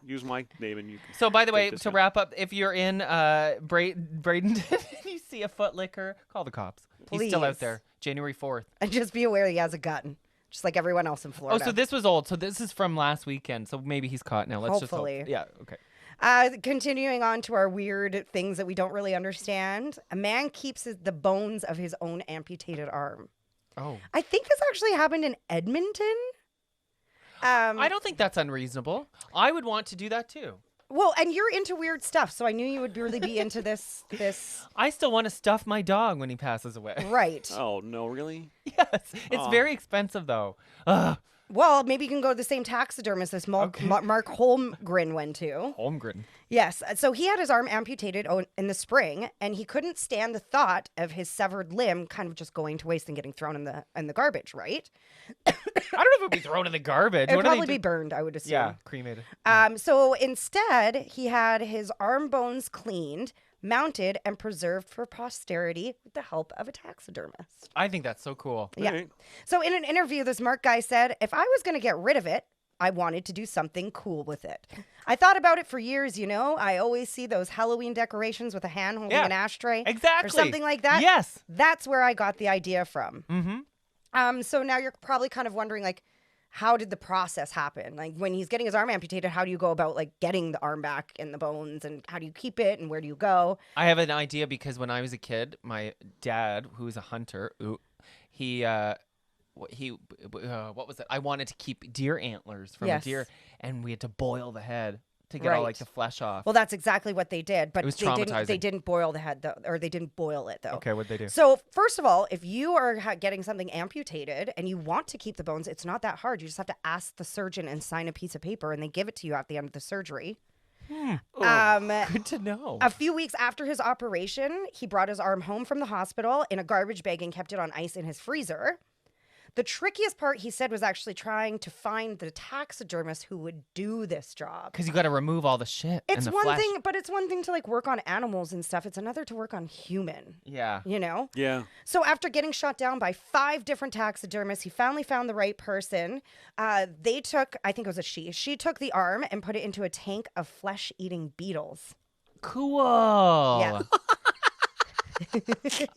Use my name and you. Can So, by the way, take to discount. wrap up, if you're in Bradenton and you see a foot licker, call the cops. He's still out Please. there. January 4th. And just be aware he has a gun, just like everyone else in Oh, Florida. so this was old. So this is from last weekend. So maybe he's caught now. Let's Hopefully. just hope. Yeah. Okay. Continuing on to our weird things that we don't really understand. A man keeps the bones of his own amputated arm. Oh. I think this actually happened in Edmonton. I don't think that's unreasonable. I would want to do that too. Well, and you're into weird stuff, so I knew you would really be into this. I still want to stuff my dog when he passes away. Right. Oh no, really? Yes. It's Aw. very expensive though. Ugh. Well, maybe you can go to the same taxidermist as Mark Holmgren went to. Holmgren. Yes. So he had his arm amputated in the spring, and he couldn't stand the thought of his severed limb kind of just going to waste and getting thrown in the garbage, right? I don't know if it would be thrown in the garbage. It would What do they probably do? be burned, I would assume. Yeah, cremated. So instead, he had his arm bones cleaned, mounted, and preserved for posterity with the help of a taxidermist. I think that's so cool. Yeah. Right. So in an interview, this Mark guy said, if I was going to get rid of it, I wanted to do something cool with it. I thought about it for years, you know. I always see those Halloween decorations with a hand holding Yeah, an ashtray. Exactly. Or something like that. Yes. That's where I got the idea from. Mm-hmm. So now you're probably kind of wondering, like, how did the process happen? Like, when he's getting his arm amputated, how do you go about, like, getting the arm back in the bones? And how do you keep it? And where do you go? I have an idea because when I was a kid, my dad, who was a hunter, what was it? I wanted to keep deer antlers from Yes. a deer, and we had to boil the head to get all like Right. the flesh off. Well, that's exactly what they did. But was they didn't traumatizing. boil the head, though, or they didn't boil it, though. Okay, what'd they do? So, first of all, if you are getting something amputated and you want to keep the bones, it's not that hard. You just have to ask the surgeon and sign a piece of paper, and they give it to you at the end of the surgery. Good to know. A few weeks after his operation, he brought his arm home from the hospital in a garbage bag and kept it on ice in his freezer. The trickiest part, he said, was actually trying to find the taxidermist who would do this job. Because you got to remove all the shit. It's and the one flesh. thing, but it's one thing to like work on animals and stuff. It's another to work on human, Yeah. you know? Yeah. So after getting shot down by 5 different taxidermists, he finally found the right person. They took, I think it was a she took the arm and put it into a tank of flesh-eating beetles. Cool. Yeah.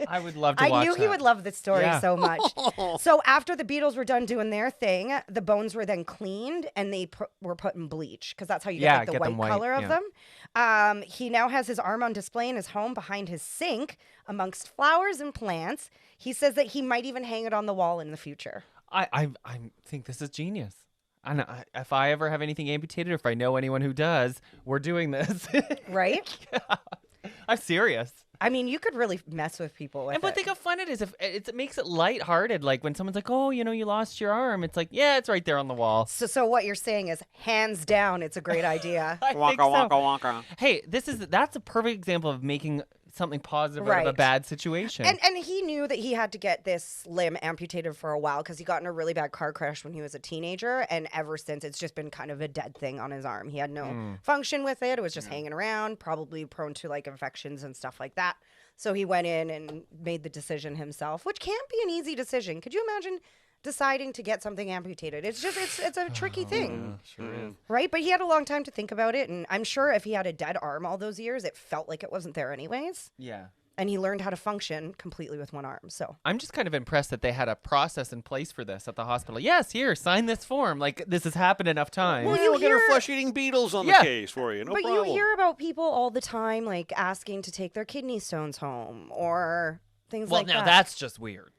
I would love to I watch knew he that. would love this story Yeah. so much. So after the beetles were done doing their thing, the bones were then cleaned and they were put in bleach because that's how you get Yeah, like the get them white white, color of yeah. them. He now has his arm on display in his home behind his sink amongst flowers and plants. He says that he might even hang it on the wall in the future. I think this is genius. If I ever have anything amputated, or if I know anyone who does, we're doing this. Right? I'm serious. I mean, you could really mess with people with And but it. think how fun it is if it makes it lighthearted. Like when someone's like, "Oh, you lost your arm," it's like, "Yeah, it's right there on the wall." So what you're saying is, hands down, it's a great idea. I Waka, think so. waka, waka. Hey, that's a perfect example of making something positive out of a Right. bad situation. And he knew that he had to get this limb amputated for a while because he got in a really bad car crash when he was a teenager, and ever since it's just been kind of a dead thing on his arm. He had no function with it. It was just hanging around, probably prone to like infections and stuff like that. So he went in and made the decision himself, which can't be an easy decision. Could you imagine deciding to get something amputated? It's just it's a tricky thing. Sure is. Right? But he had a long time to think about it, and I'm sure if he had a dead arm all those years, it felt like it wasn't there anyways. Yeah. And he learned how to function completely with one arm. So I'm just kind of impressed that they had a process in place for this at the hospital. Yes, here, sign this form. Like this has happened enough times. Well, Yeah, you we'll get hear- our flesh-eating beetles on Yeah. the case for you. No but problem. you hear about people all the time like asking to take their kidney stones home or things well, like now that. that's just weird.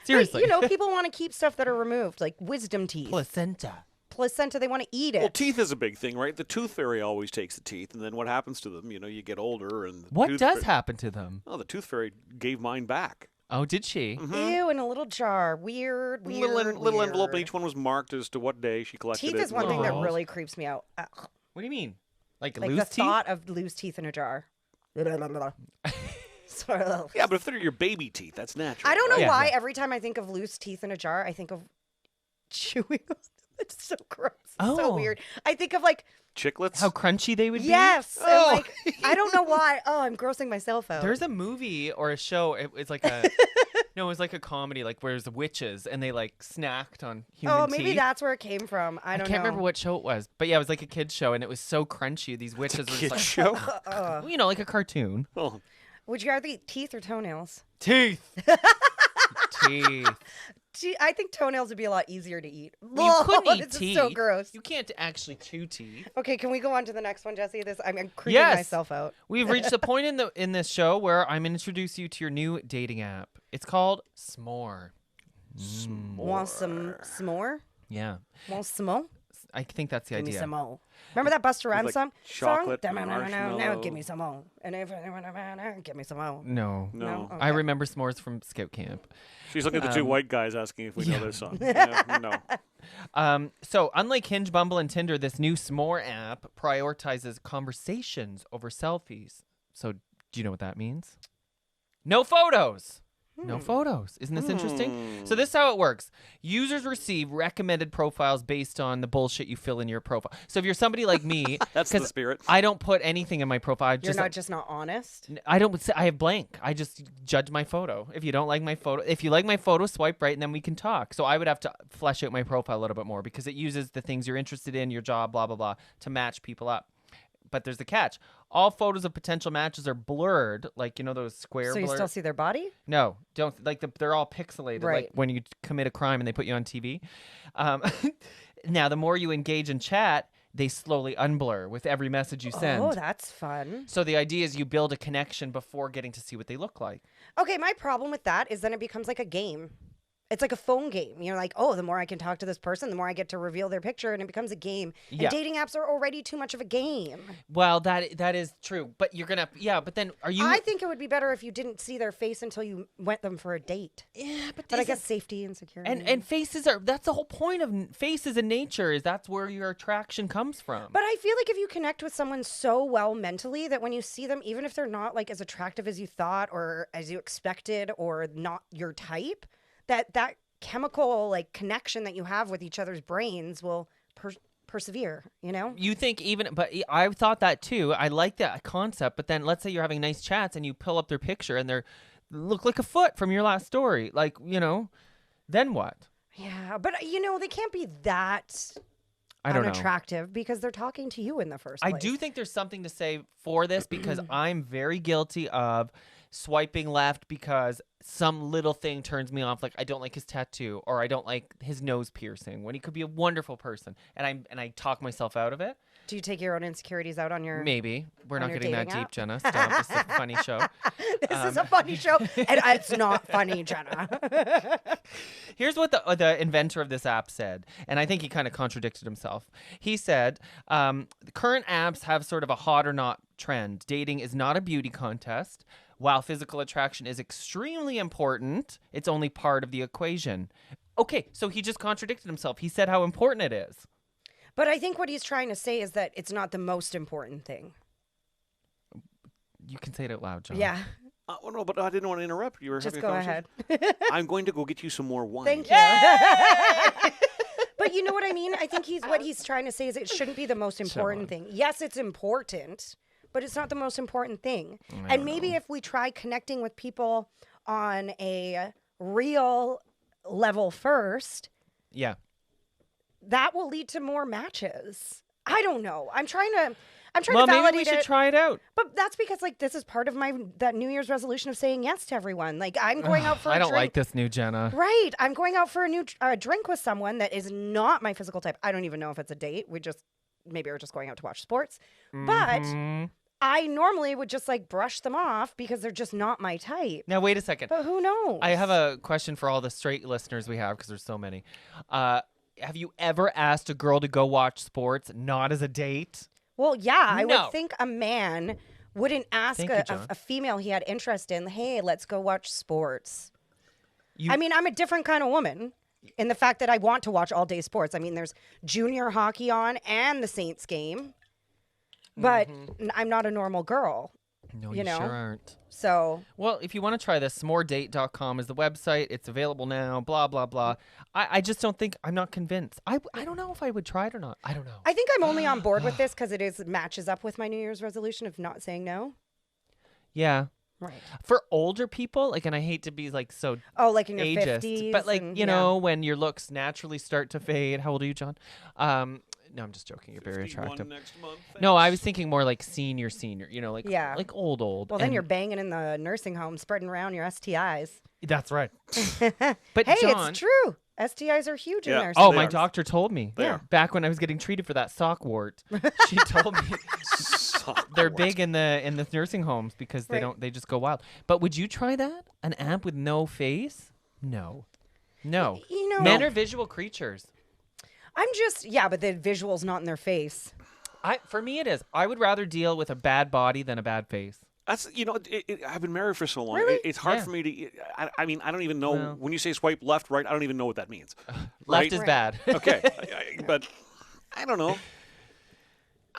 Seriously. But, people want to keep stuff that are removed, like wisdom teeth, Placenta. placenta. They want to eat it. Well, teeth is a big thing, right? The tooth fairy always takes the teeth, and then what happens to them? You get older, and the What tooth does fa- happen to them? Oh, the tooth fairy gave mine back. Oh, did she? Ew, in a little jar. Weird. Little envelope, and weird. each one was marked as to what day she collected Teeth it. is one thing that Balls. really creeps me out. Ugh. What do you mean? Like Like loose the teeth? thought of loose teeth in a jar. Sort of. Yeah, but if they're your baby teeth, that's natural. I don't know Yeah. why every time I think of loose teeth in a jar, I think of chewing. It's so gross. It's so Oh. weird. I think of like, Chiclets? How crunchy they would be? yes. Oh. And like, I don't know why. Oh, I'm grossing myself out. There's a movie or a show. It's like a no, it was like a comedy, like where there's witches and they like snacked on human Oh, teeth. maybe that's where it came from. I I don't can't know. remember what show it was, but yeah, it was like a kid's show, and it was so crunchy. These witches were just Kid like, show? well, like a cartoon. Oh, Would you rather eat teeth or toenails? Teeth. Teeth. I think toenails would be a lot easier to eat. Well, you couldn't eat this teeth. is so gross. You can't actually chew teeth. Okay, can we go on to the next one, Jesse? I'm creeping Yes. myself out. We've reached a point in this show where I'm going to introduce you to your new dating app. It's called S'more. Want some s'more? Yeah, Want some more? I think that's the Give me idea. some more. Remember that Busta Rhymes like song? chocolate Song? and Now marshmallow. give me some more. And if give me some more. No. no. No? I Okay. remember s'mores from Scout Camp. She's looking at the two Um, white guys asking if we know this song. Yeah, no. So unlike Hinge, Bumble, and Tinder, this new S'more app prioritizes conversations over selfies. So do you know what that means? No photos. No photos. Isn't this interesting? So this is how it works. Users receive recommended profiles based on the bullshit you fill in your profile. So if you're somebody like me, That's the 'cause spirit. I don't put anything in my profile. You're not honest. I don't say I have blank. I just judge my photo. If you don't like my photo, if you like my photo, swipe right and then we can talk. So I would have to flesh out my profile a little bit more because it uses the things you're interested in, your job, blah blah blah, to match people up. But there's the catch. All photos of potential matches are blurred, like those square So you blur. still see their body? No, don't they're all pixelated, Right. like when you commit a crime and they put you on TV. Now, the more you engage in chat, they slowly unblur with every message you send. Oh, that's fun. So the idea is you build a connection before getting to see what they look like. Okay, my problem with that is then it becomes like a game. It's like a phone game. You're like, oh, the more I can talk to this person, the more I get to reveal their picture, and it becomes a game. Yeah. And dating apps are already too much of a game. Well, that is true, but you're gonna but then are you? I think it would be better if you didn't see their face until you went them for a date. yeah, but But I guess safety and security. and faces are the whole point of faces in nature is that's where your attraction comes from. But I feel like if you connect with someone so well mentally that when you see them, even if they're not like as attractive as you thought or as you expected or not your type, that chemical like connection that you have with each other's brains will persevere, You think but I thought that too. I like that concept, but then let's say you're having nice chats and you pull up their picture and they look like a foot from your last story. Like, then what? Yeah, but they can't be that I don't know. unattractive because they're talking to you in the first place. I do think there's something to say for this because I'm very guilty of swiping left because some little thing turns me off. Like I don't like his tattoo or I don't like his nose piercing when he could be a wonderful person, and I talk myself out of it. Do you take your own insecurities out on your... Maybe. We're on not your getting that dating deep, app? Jenna. Stop. This is a funny show. This is a funny show, and it's not funny, Jenna. Here's what the inventor of this app said, and I think he kind of contradicted himself. He said, current apps have sort of a hot or not trend. Dating is not a beauty contest. While physical attraction is extremely important, it's only part of the equation. Okay, so he just contradicted himself. He said how important it is. But I think what he's trying to say is that it's not the most important thing. You can say it out loud, John. Yeah, Well, no, but I didn't want to interrupt. You were just having go a ahead. conversation. I'm going to go get you some more wine. Thank you. But you know what I mean? I think what he's trying to say is it shouldn't be the most important thing. Yes, it's important, but it's not the most important thing. And maybe if we try connecting with people on a real level first, Yeah. that will lead to more matches. I don't know. I'm trying to Well, validate maybe we should it. try it out. But that's because like this is part of that New Year's resolution of saying yes to everyone. Like I'm going out for a I don't drink. like this new Jenna. Right. I'm going out for a new drink with someone that is not my physical type. I don't even know if it's a date. Maybe we're just going out to watch sports. But I normally would just like brush them off because they're just not my type. Now, wait a second. But who knows? I have a question for all the straight listeners we have because there's so many. Have you ever asked a girl to go watch sports not as a date? Well, yeah, I No. would think a man wouldn't ask Thank you, John. a female he had interest in, hey, let's go watch sports. You- I mean, I'm a different kind of woman in the fact that I want to watch all day sports. I mean, there's junior hockey on and the Saints game, but I'm not a normal girl. No, you you know? sure aren't. So Well, if you want to try this, smooredate.com is the website. It's available now, blah, blah, blah. I just don't think, I'm not convinced. I don't know if I would try it or not. I don't know. I think I'm only on board with this because it matches up with my New Year's resolution of not saying no. Yeah. Right. For older people, like, and I hate to be like so Oh, like in your ageist, 50s. but like, and- you yeah. know, when your looks naturally start to fade. How old are you, John? No, I'm just joking. You're very 51 attractive. next month. No, I thanks. was thinking more like senior, you know, like Yeah. like old. Well, then And- you're banging in the nursing home, spreading around your STIs. That's right. But Hey, John, it's true. STIs are huge in Yeah. nursing oh, homes. my doctor told me. They Yeah. are. Back when I was getting treated for that sock wart, she told me they're big in the nursing homes because Right. they just go wild. But would you try that? An app with no face? No. You know, Men are visual creatures. but the visual's not in their face. For me, it is. I would rather deal with a bad body than a bad face. That's I've been married for so long. Really? It's hard Yeah. for me to. I mean, I don't even know Well. when you say swipe left, right. I don't even know what that means. Left Right? is bad. Okay, but I don't know.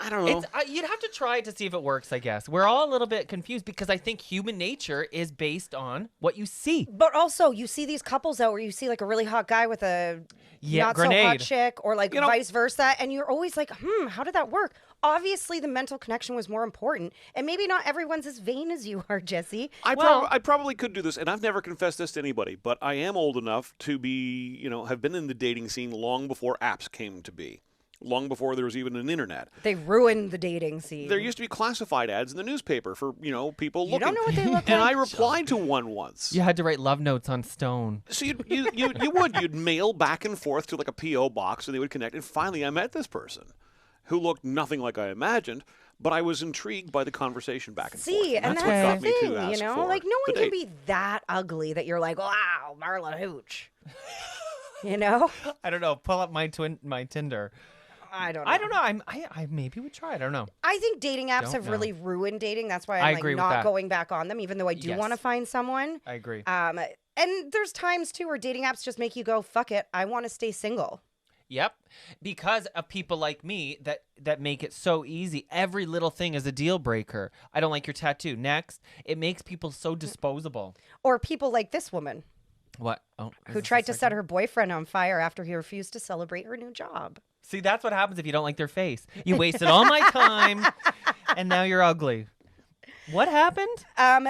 I don't know. It's, you'd have to try it to see if it works, I guess. We're all a little bit confused because I think human nature is based on what you see. But also, you see these couples out where you see like a really hot guy with a not so hot grenade. chick, or like You know- vice versa, and you're always like, how did that work? Obviously, the mental connection was more important, and maybe not everyone's as vain as you are, Jesse. I probably could do this, and I've never confessed this to anybody, but I am old enough to be, have been in the dating scene long before apps came to be, long before there was even an internet. They ruined the dating scene. There used to be classified ads in the newspaper for, people you looking. don't know what they look And I like. replied to one once. You had to write love notes on stone. So you'd mail back and forth to like a P.O. box, and they would connect. And finally, I met this person who looked nothing like I imagined, but I was intrigued by the conversation back and forth. See, and That's that's what the got me to thing, ask for like no the one can date. be that ugly that you're like, wow, Marla Hooch. You know? I don't know. Pull up my Tinder. I don't know. I don't know. I maybe would try it. I don't know. I think dating apps Don't have know. really ruined dating. That's why I I'm agree with not that. going back on them, even though I do Yes. want to find someone. I agree. And there's times too where dating apps just make you go, fuck it, I want to stay single. Yep. Because of people like me that make it so easy. Every little thing is a deal breaker. I don't like your tattoo. Next. It makes people so disposable. Or people like this woman What? Oh, who tried to set her boyfriend on fire after he refused to celebrate her new job. See, that's what happens if you don't like their face. You wasted all my time, and now you're ugly. What happened?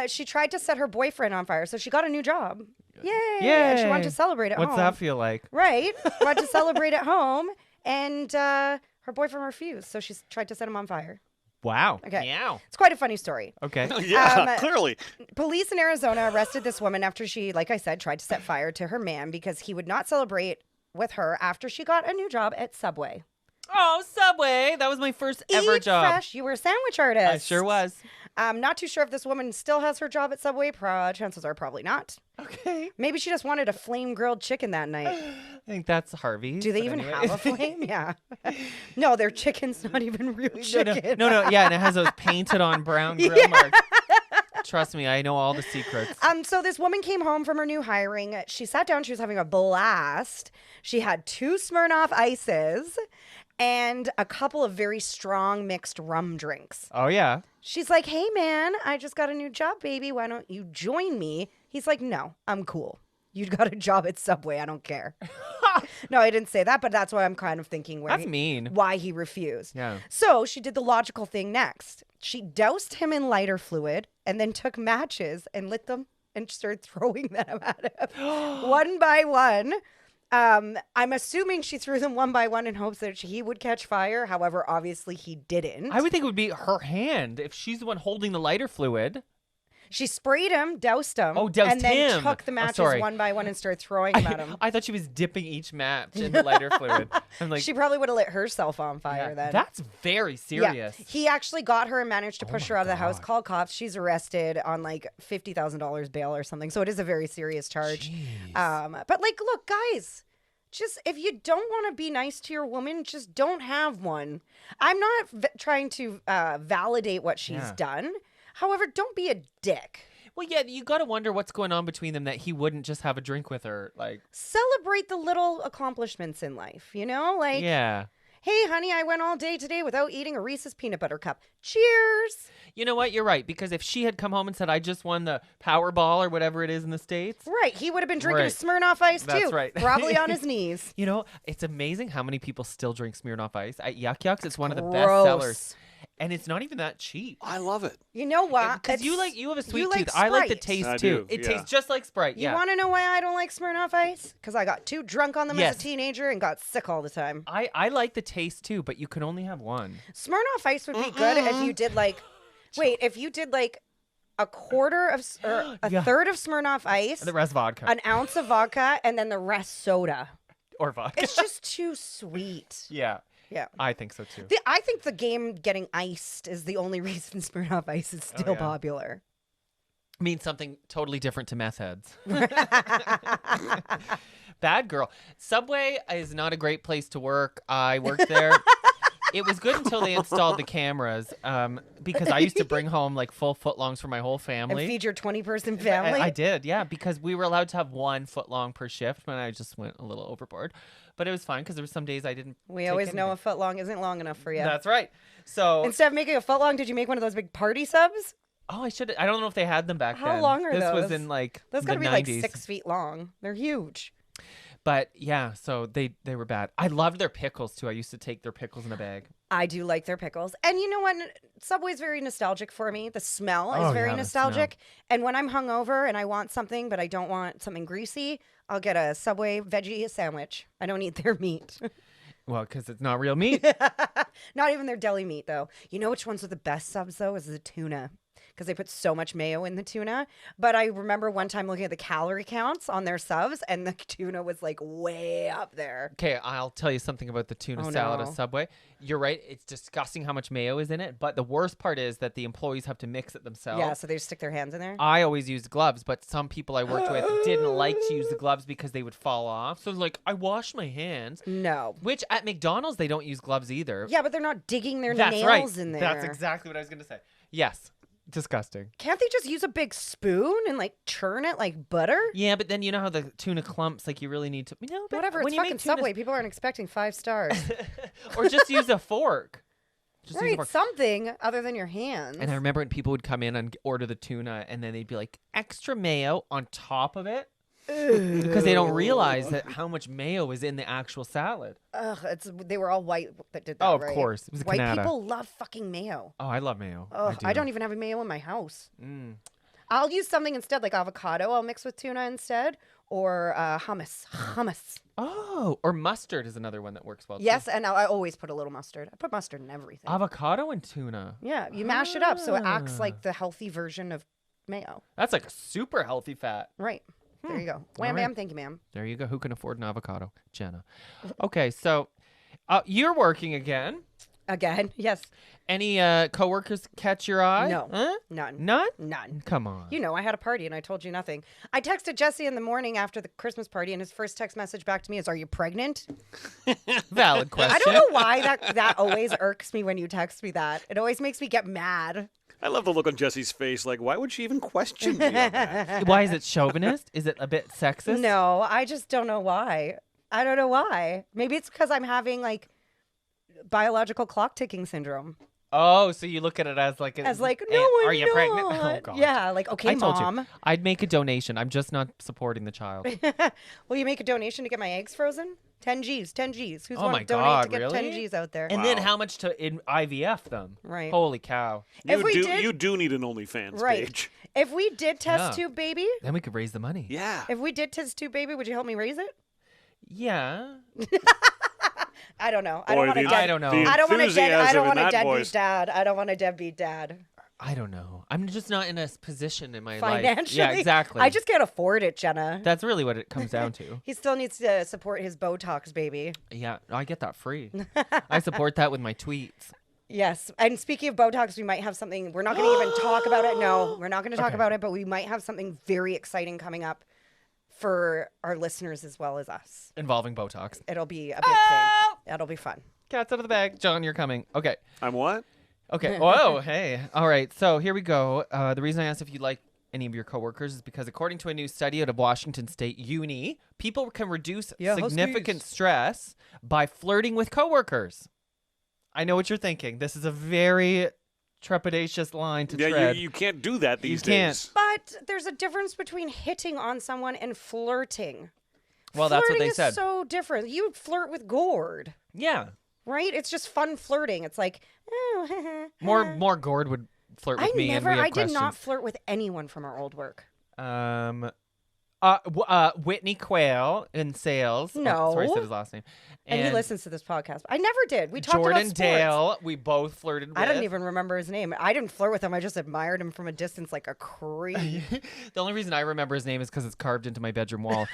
She tried to set her boyfriend on fire, so she got a new job. Yay! Yay! And she wanted to celebrate at What's home. that feel like? Right. Wanted to celebrate at home, and her boyfriend refused, so she tried to set him on fire. Wow. Okay. Meow. It's quite a funny story. Okay. Yeah, clearly. Police in Arizona arrested this woman after she, like I said, tried to set fire to her man because he would not celebrate with her after she got a new job at Subway. Oh, Subway. That was my first ever Eat job. fresh. You were a sandwich artist. I sure was. I'm not too sure if this woman still has her job at Subway. Chances are probably not. Okay. Maybe she just wanted a flame grilled chicken that night. I think that's Harvey's. Do they but even anyway. have a flame? Yeah. No, their chicken's not even real chicken. No. Yeah, and it has those painted on brown grill marks. Trust me, I know all the secrets. So this woman came home from her new hiring. She sat down. She was having a blast. She had 2 Smirnoff Ices and a couple of very strong mixed rum drinks. Oh, yeah. She's like, hey, man, I just got a new job, baby. Why don't you join me? He's like, no, I'm cool. You got a job at Subway. I don't care. No, I didn't say that, but that's why I'm kind of thinking That's mean. why he refused. Yeah. So she did the logical thing next. She doused him in lighter fluid and then took matches and lit them and started throwing them at him one by one. I'm assuming she threw them one by one in hopes that he would catch fire. However, obviously he didn't. I would think it would be her hand if she's the one holding the lighter fluid. She sprayed him, doused him, Oh, doused and then him. took the Oh, matches sorry. one by one and started throwing them at him. I thought she was dipping each match in the lighter fluid. I'm like, She probably would have lit herself on fire yeah, then. that's very serious. Yeah. He actually got her and managed to push my her out of the house, God. called cops. She's arrested on like $50,000 bail or something. So it is a very serious charge. Jeez. But like, look, guys, just if you don't want to be nice to your woman, just don't have one. I'm not trying to validate what she's Yeah. done. However, don't be a dick. Well, yeah, you got to wonder what's going on between them that he wouldn't just have a drink with her. Like, Celebrate the little accomplishments in life, you know? Like, yeah. hey, honey, I went all day today without eating a Reese's peanut butter cup. Cheers. You know what? You're right. Because if she had come home and said, I just won the Powerball or whatever it is in the States. Right. He would have been drinking Right. a Smirnoff Ice, too. That's right. Probably on his knees. You know, it's amazing how many people still drink Smirnoff Ice. At Yuck Yucks, it's one of the best Gross. sellers. And it's not even that cheap. I love it. You know what? Because you have a sweet you like tooth. I like the Sprite. taste I too. do, It yeah. tastes just like Sprite. You Yeah. want to know why I don't like Smirnoff Ice? Because I got too drunk on them Yes. as a teenager and got sick all the time. I like the taste too, but you can only have one. Smirnoff Ice would be good if you did like, if you did like a quarter of, or a Yeah. third of Smirnoff Ice, The rest vodka an ounce of vodka, and then the rest soda. or vodka. It's just too sweet. Yeah, Yeah. I think so too. I think the game getting iced is the only reason Smirnoff Ice is still yeah. popular. Means something totally different to meth heads. Bad girl. Subway is not a great place to work. I worked there. It was good until they installed the cameras, because I used to bring home like full footlongs for my whole And family. feed your 20-person family. I did, yeah, because we were allowed to have 1 footlong per shift when I just went a little overboard. But it was fine because there were some days I didn't. We take always know a anything. foot long isn't long enough for you. That's right. So, Instead of making a foot long, did you make one of those big party subs? I should. I don't know if they had them back How then. long are this was those? in like Those the gotta be 90s. like 6 feet long. They're huge. But yeah, so they were bad. I loved their pickles too. I used to take their pickles in a bag. I do like their pickles. And you know what? Subway's very nostalgic for me. The smell Oh, is very yeah, the nostalgic. And when I'm hungover and I want something, but I don't want something greasy, I'll get a Subway veggie sandwich. I don't eat their meat. Well, because it's not real meat. Not even their deli meat, though. You know which ones are the best subs, though? Is the tuna. Because they put so much mayo in the tuna. But I remember one time looking at the calorie counts on their subs, and the tuna was like way up there. Okay, I'll tell you something about the tuna Oh, salad no. at Subway. You're right. It's disgusting how much mayo is in it. But the worst part is that the employees have to mix it themselves. Yeah, so they just stick their hands in there. I always used gloves, but some people I worked with didn't like to use the gloves because they would fall off. So like, I wash my hands. No. Which at McDonald's they don't use gloves either. Yeah, but they're not digging their That's nails right. in there. That's exactly what I was gonna say. Yes, disgusting. Can't they just use a big spoon and like churn it like butter? Yeah, but then you know how the tuna clumps. Like you really need to. You know, but Whatever, when it's you fucking make tuna- Subway. People aren't expecting 5 stars. or just use a fork. Just use a Right, fork. something other than your hands. And I remember when people would come in and order the tuna, and then they'd be like, extra mayo on top of it. Because they don't realize that how much mayo is in the actual salad. Ugh, they were all white that did that, Oh, of right? course. It was a White Canada. people love fucking mayo. Oh, I love mayo. Ugh, do. I don't even have a mayo in my house. Mm. I'll use something instead, like avocado. I'll mix with tuna instead, or hummus. Hummus. Oh, or mustard is another one that works well. Yes, too. and I always put a little mustard. I put mustard in everything. Avocado and tuna. Yeah, you mash it up so it acts Ah. like the healthy version of mayo. That's like a super healthy fat. Right. There you go. Wham All right. bam, thank you, ma'am. There you go. Who can afford an avocado? Jenna. Okay, so You're working again. Again, yes. Any coworkers catch your eye? No. Huh? None. None? Come on. You know, I had a party and I told you nothing. I texted Jesse in the morning after the Christmas party, and his first text message back to me is, "Are you pregnant?" Valid question. I don't know why that always irks me when you text me that. It always makes me get mad. I love the look on Jesse's face. Like, why would she even question me on that? Why is it chauvinist? Is it a bit sexist? No, I just don't know why. I don't know why. Maybe it's because I'm having like biological clock ticking syndrome. Oh, so you look at it as like, No, are I'm you pregnant? not. Oh, God. Yeah, like, okay, I told Mom. you, I'd make a donation. I'm just not supporting the child. Will you make a donation to get my eggs frozen? 10 G's, 10 G's. Who's Oh want my to donate God, to get really? 10 G's out there? And then how much to in IVF them? Right. Holy cow. You do need an OnlyFans Right. page. If we did test Yeah. tube baby, Then we could raise the money. Yeah. if we did test tube baby, would you help me raise it? Yeah. I don't know. Boy, I don't want to. I don't know. the I don't want to. I enthusiasm don't in want a that deadbeat voice. dad. I don't want a deadbeat dad. I don't know. I'm just not in a position in my life. Financially, Yeah, exactly. I just can't afford it, Jenna. That's really what it comes down to. He still needs to support his Botox baby. Yeah, I get that free. I support that with my tweets. Yes. And speaking of Botox, we might have something. We're not going to even talk about it. No, we're not going to talk Okay. about it, but we might have something very exciting coming up for our listeners as well as us. Involving Botox. It'll be a big thing. It'll be fun. Cat's out of the bag. John, you're coming. Okay. I'm what? Okay. Whoa. Hey. All right. So here we go. The reason I asked if you like any of your coworkers is because according to a new study out of Washington State Uni, people can reduce significant stress by flirting with coworkers. I know what you're thinking. This is a very trepidatious line to Yeah, tread. you can't do that these can't. days. But there's a difference between hitting on someone and flirting. Well, that's what Flirting they said. is so different. You flirt with Gord, Yeah. right? It's just fun flirting. It's like, oh, More Gord would flirt with me, and we have I did not questions. flirt with anyone from our old work. Whitney Quayle in sales. No. Oh, sorry, I said his last name. And he listens to this podcast. I never did. We talked Jordan about sports. Dale, we both flirted with. I don't even remember his name. I didn't flirt with him. I just admired him from a distance like a creep. The only reason I remember his name is because it's carved into my bedroom wall.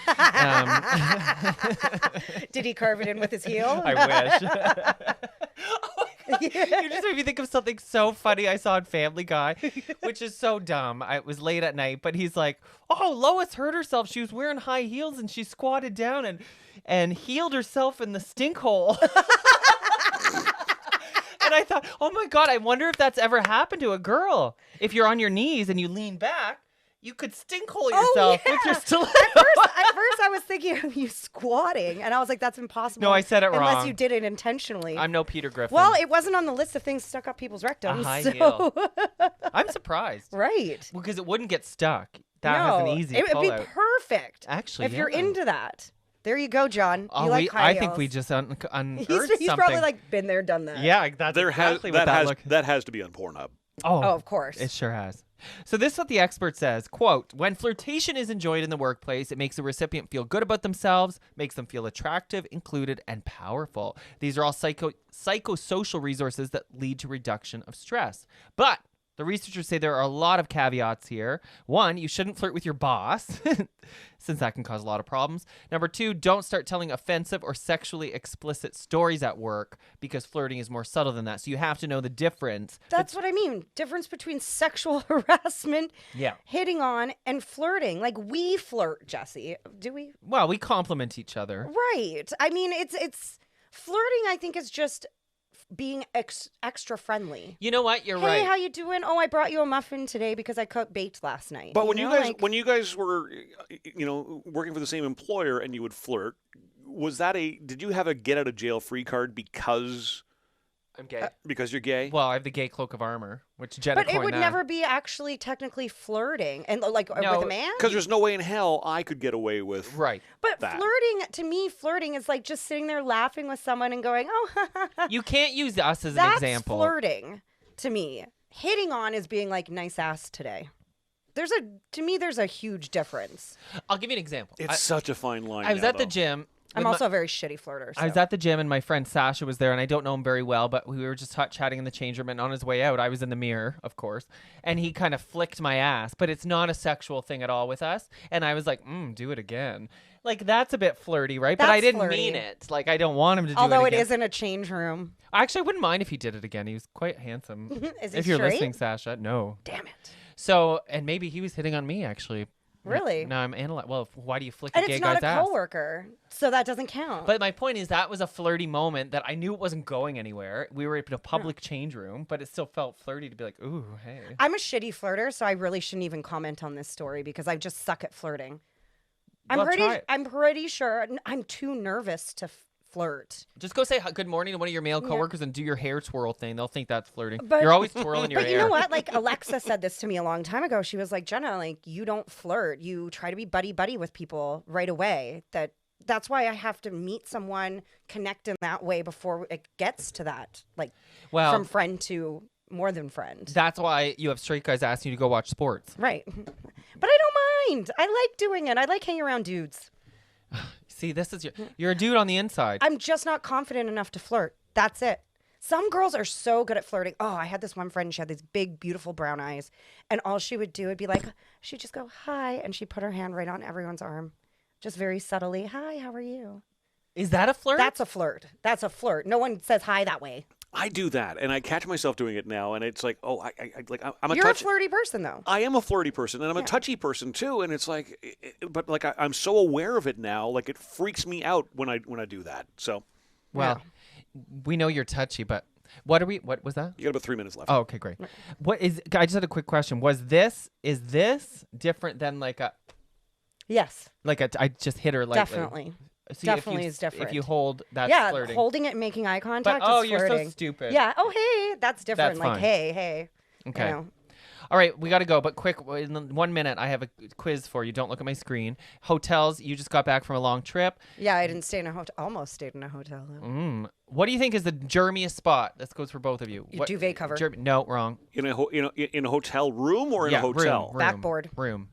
Did he carve it in with his heel? I wish. Oh my God. You just made me think of something so funny I saw on Family Guy, which is so dumb. It was late at night, but he's like, "Oh, Lois hurt herself. She was wearing high heels and she squatted down and healed herself in the stink hole." And I thought, "Oh my God, I wonder if that's ever happened to a girl. If you're on your knees and you lean back, you could stink hole yourself with your stiletto." At first, I was thinking of you squatting, and I was like, "That's impossible." No, I said it unless wrong. you did it intentionally. I'm no Peter Griffin. Well, it wasn't on the list of things stuck up people's rectums. A high so. heel. I'm surprised. Right. Because it wouldn't get stuck. That has an easy it would be pull-out. perfect. Actually, if you're yeah. into that. There you go, John. Oh, You like high I think heels. we just unearthed He's something. probably like been there, done that. Yeah, that's exactly what that look. That has to be on Pornhub. Oh, Oh, of course. it sure has. So this is what the expert says, quote, "When flirtation is enjoyed in the workplace, it makes the recipient feel good about themselves, makes them feel attractive, included, and powerful. These are all psychosocial resources that lead to reduction of stress. But the researchers say there are a lot of caveats here. One, you shouldn't flirt with your boss, since that can cause a lot of problems. Number two, don't start telling offensive or sexually explicit stories at work because flirting is more subtle than that. So you have to know the difference. That's what I mean. Difference between sexual harassment, Yeah. hitting on, and flirting. Like, we flirt, Jesse. Do we? Well, we compliment each other. Right. I mean, it's flirting, I think, is just being extra friendly. You know what? You're Hey, right. how you doing? Oh, I brought you a muffin today because I cooked baked last night. But when know, you guys were, working for the same employer and you would flirt, did you have a get out of jail free card because I'm gay. you're gay? Well, I have the gay cloak of armor, which Jenna but it coined would that. never be actually technically flirting and like No, with a man. Because there's no way in hell I could get away with. Right. But that. flirting is like just sitting there laughing with someone and going, "Oh, You can't use us as an that's example. flirting to me. Hitting on is being like, nice ass today. To me, there's a huge difference. I'll give you an example. It's such a fine line. I was now, at the though. gym I'm also a very shitty flirter. So. I was at the gym and my friend Sasha was there, and I don't know him very well, but we were just chatting in the change room, and on his way out, I was in the mirror, of course, and he kind of flicked my ass, but it's not a sexual thing at all with us, and I was like, do it again. Like, that's a bit flirty, right? But I didn't mean it. Like, I don't want him to do it again. Although it is in a change room. Actually, I wouldn't mind if he did it again. He was quite handsome. Is he if you're straight? listening, Sasha, no. Damn it. So, and maybe he was hitting on me, actually. Really? No, I'm analyzing. Well, why do you flick And a gay it's not guy's a ass? coworker, so that doesn't count. But my point is that was a flirty moment that I knew it wasn't going anywhere. We were in a public change room, but it still felt flirty to be like, ooh, hey. I'm a shitty flirter, so I really shouldn't even comment on this story because I just suck at flirting. Well, try it. I'm pretty sure I'm too nervous to flirt. Just go say good morning to one of your male coworkers and do your hair twirl thing. They'll think that's flirting. But- You're always twirling your But hair. you know what? Like Alexa said this to me a long time ago. She was like, Jenna, like you don't flirt. You try to be buddy with people right away. That's why I have to meet someone, connect in that way before it gets to that. Like from friend to more than friend. That's why you have straight guys asking you to go watch sports. Right. But I don't mind. I like doing it. I like hanging around dudes. See, you're a dude on the inside. I'm just not confident enough to flirt. That's it. Some girls are so good at flirting. Oh, I had this one friend. She had these big, beautiful brown eyes. And all she would do would be like, she'd just go, hi. And she'd put her hand right on everyone's arm. Just very subtly. Hi, how are you? Is that a flirt? That's a flirt. That's a flirt. No one says hi that way. I do that, and I catch myself doing it now, and it's like, oh, I'm a You're a flirty person, though. I am a flirty person, and I'm a touchy person too, and it's like, but like I'm so aware of it now, like it freaks me out when I do that. So, well, we know you're touchy, but what was that? You got about 3 minutes left. Oh, okay, great. I just had a quick question. Is this different than like a? Yes. I just hit her lightly. Definitely. See, Definitely is different. If you hold, that's flirting. Holding it and making eye contact is flirting. You're so stupid. Yeah. Oh, hey, that's different. That's like, fine. hey. Okay. You know. All right, we got to go, but quick, in 1 minute, I have a quiz for you. Don't look at my screen. Hotels, you just got back from a long trip. Yeah, I didn't stay in a hotel. Almost stayed in a hotel. What do you think is the germiest spot? This goes for both of you. Duvet cover. No, wrong. In a hotel room or in a hotel? Room, Backboard. Room.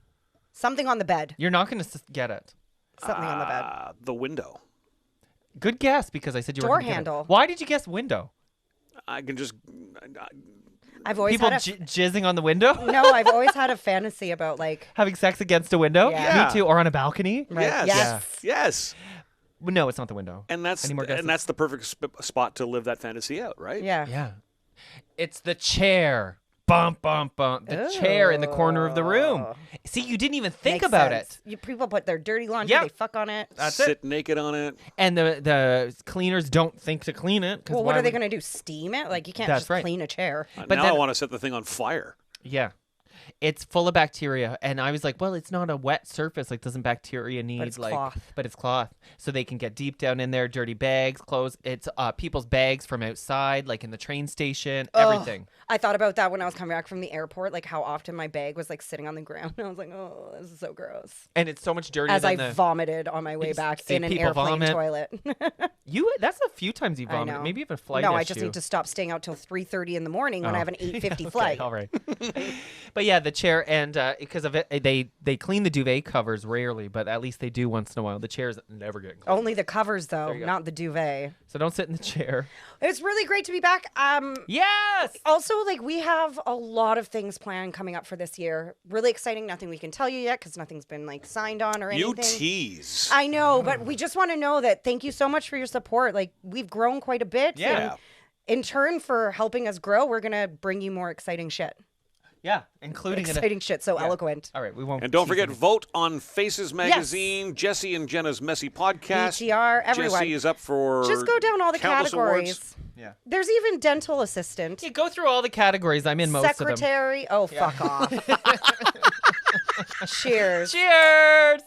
Something on the bed. You're not going to get it. Something on the bed. The window. Good guess, because I said you were Door gonna get it. handle. Why did you guess window? I can just. I've always People had jizzing on the window? No, I've always had a fantasy about like having sex against a window? Yeah. Me too. Or on a balcony? Right. Yes. Yes. No, it's not the window. And that's Any more guesses? the perfect spot to live that fantasy out, right? Yeah. Yeah. It's the chair. Bump, bump, bump. The chair in the corner of the room. See, you didn't even think Makes about sense. it. People put their dirty laundry, Yep. they fuck on it. That's Sit it. naked on it. And the cleaners don't think to clean it. Well, what are they going to do? Steam it? Like you can't That's just right. clean a chair. But now then- I want to set the thing on fire. Yeah. It's full of bacteria. And I was like, well, it's not a wet surface. Like, doesn't bacteria need it's cloth. But it's cloth. So they can get deep down in there, dirty bags, clothes. It's people's bags from outside, like in the train station, everything. I thought about that when I was coming back from the airport, like how often my bag was like sitting on the ground. I was like, oh, this is so gross. And it's so much dirtier As I than vomited on my way You back see in an people airplane vomit. toilet. That's a few times you I vomited. know. Maybe you have a flight No, issue. I just need to stop staying out till 3:30 in the morning when I have an 8:50 Okay, flight. all right. But yeah, the chair, and because of it, they clean the duvet covers rarely, but at least they do once in a while. The chairs never get cleaned. Only the covers though, you go. not the duvet. So don't sit in the chair. It's really great to be back. Yes! Also, like we have a lot of things planned coming up for this year. Really exciting. Nothing we can tell you yet because nothing's been like signed on or anything. You tease. I know, but we just want to know that thank you so much for your support. Like we've grown quite a bit. Yeah. And in turn for helping us grow, we're gonna bring you more exciting shit. Yeah, including Exciting shit. So eloquent. All right, we won't. And don't tease forget, it. vote on Faces magazine, Jesse and Jenna's Messy Podcast. BTR, everyone. Jesse is up for Just go down all the countless categories. awards. Yeah. There's even dental assistant, Yeah, go through all the categories. I'm in most of them. secretary. Oh, fuck off. Cheers. Cheers!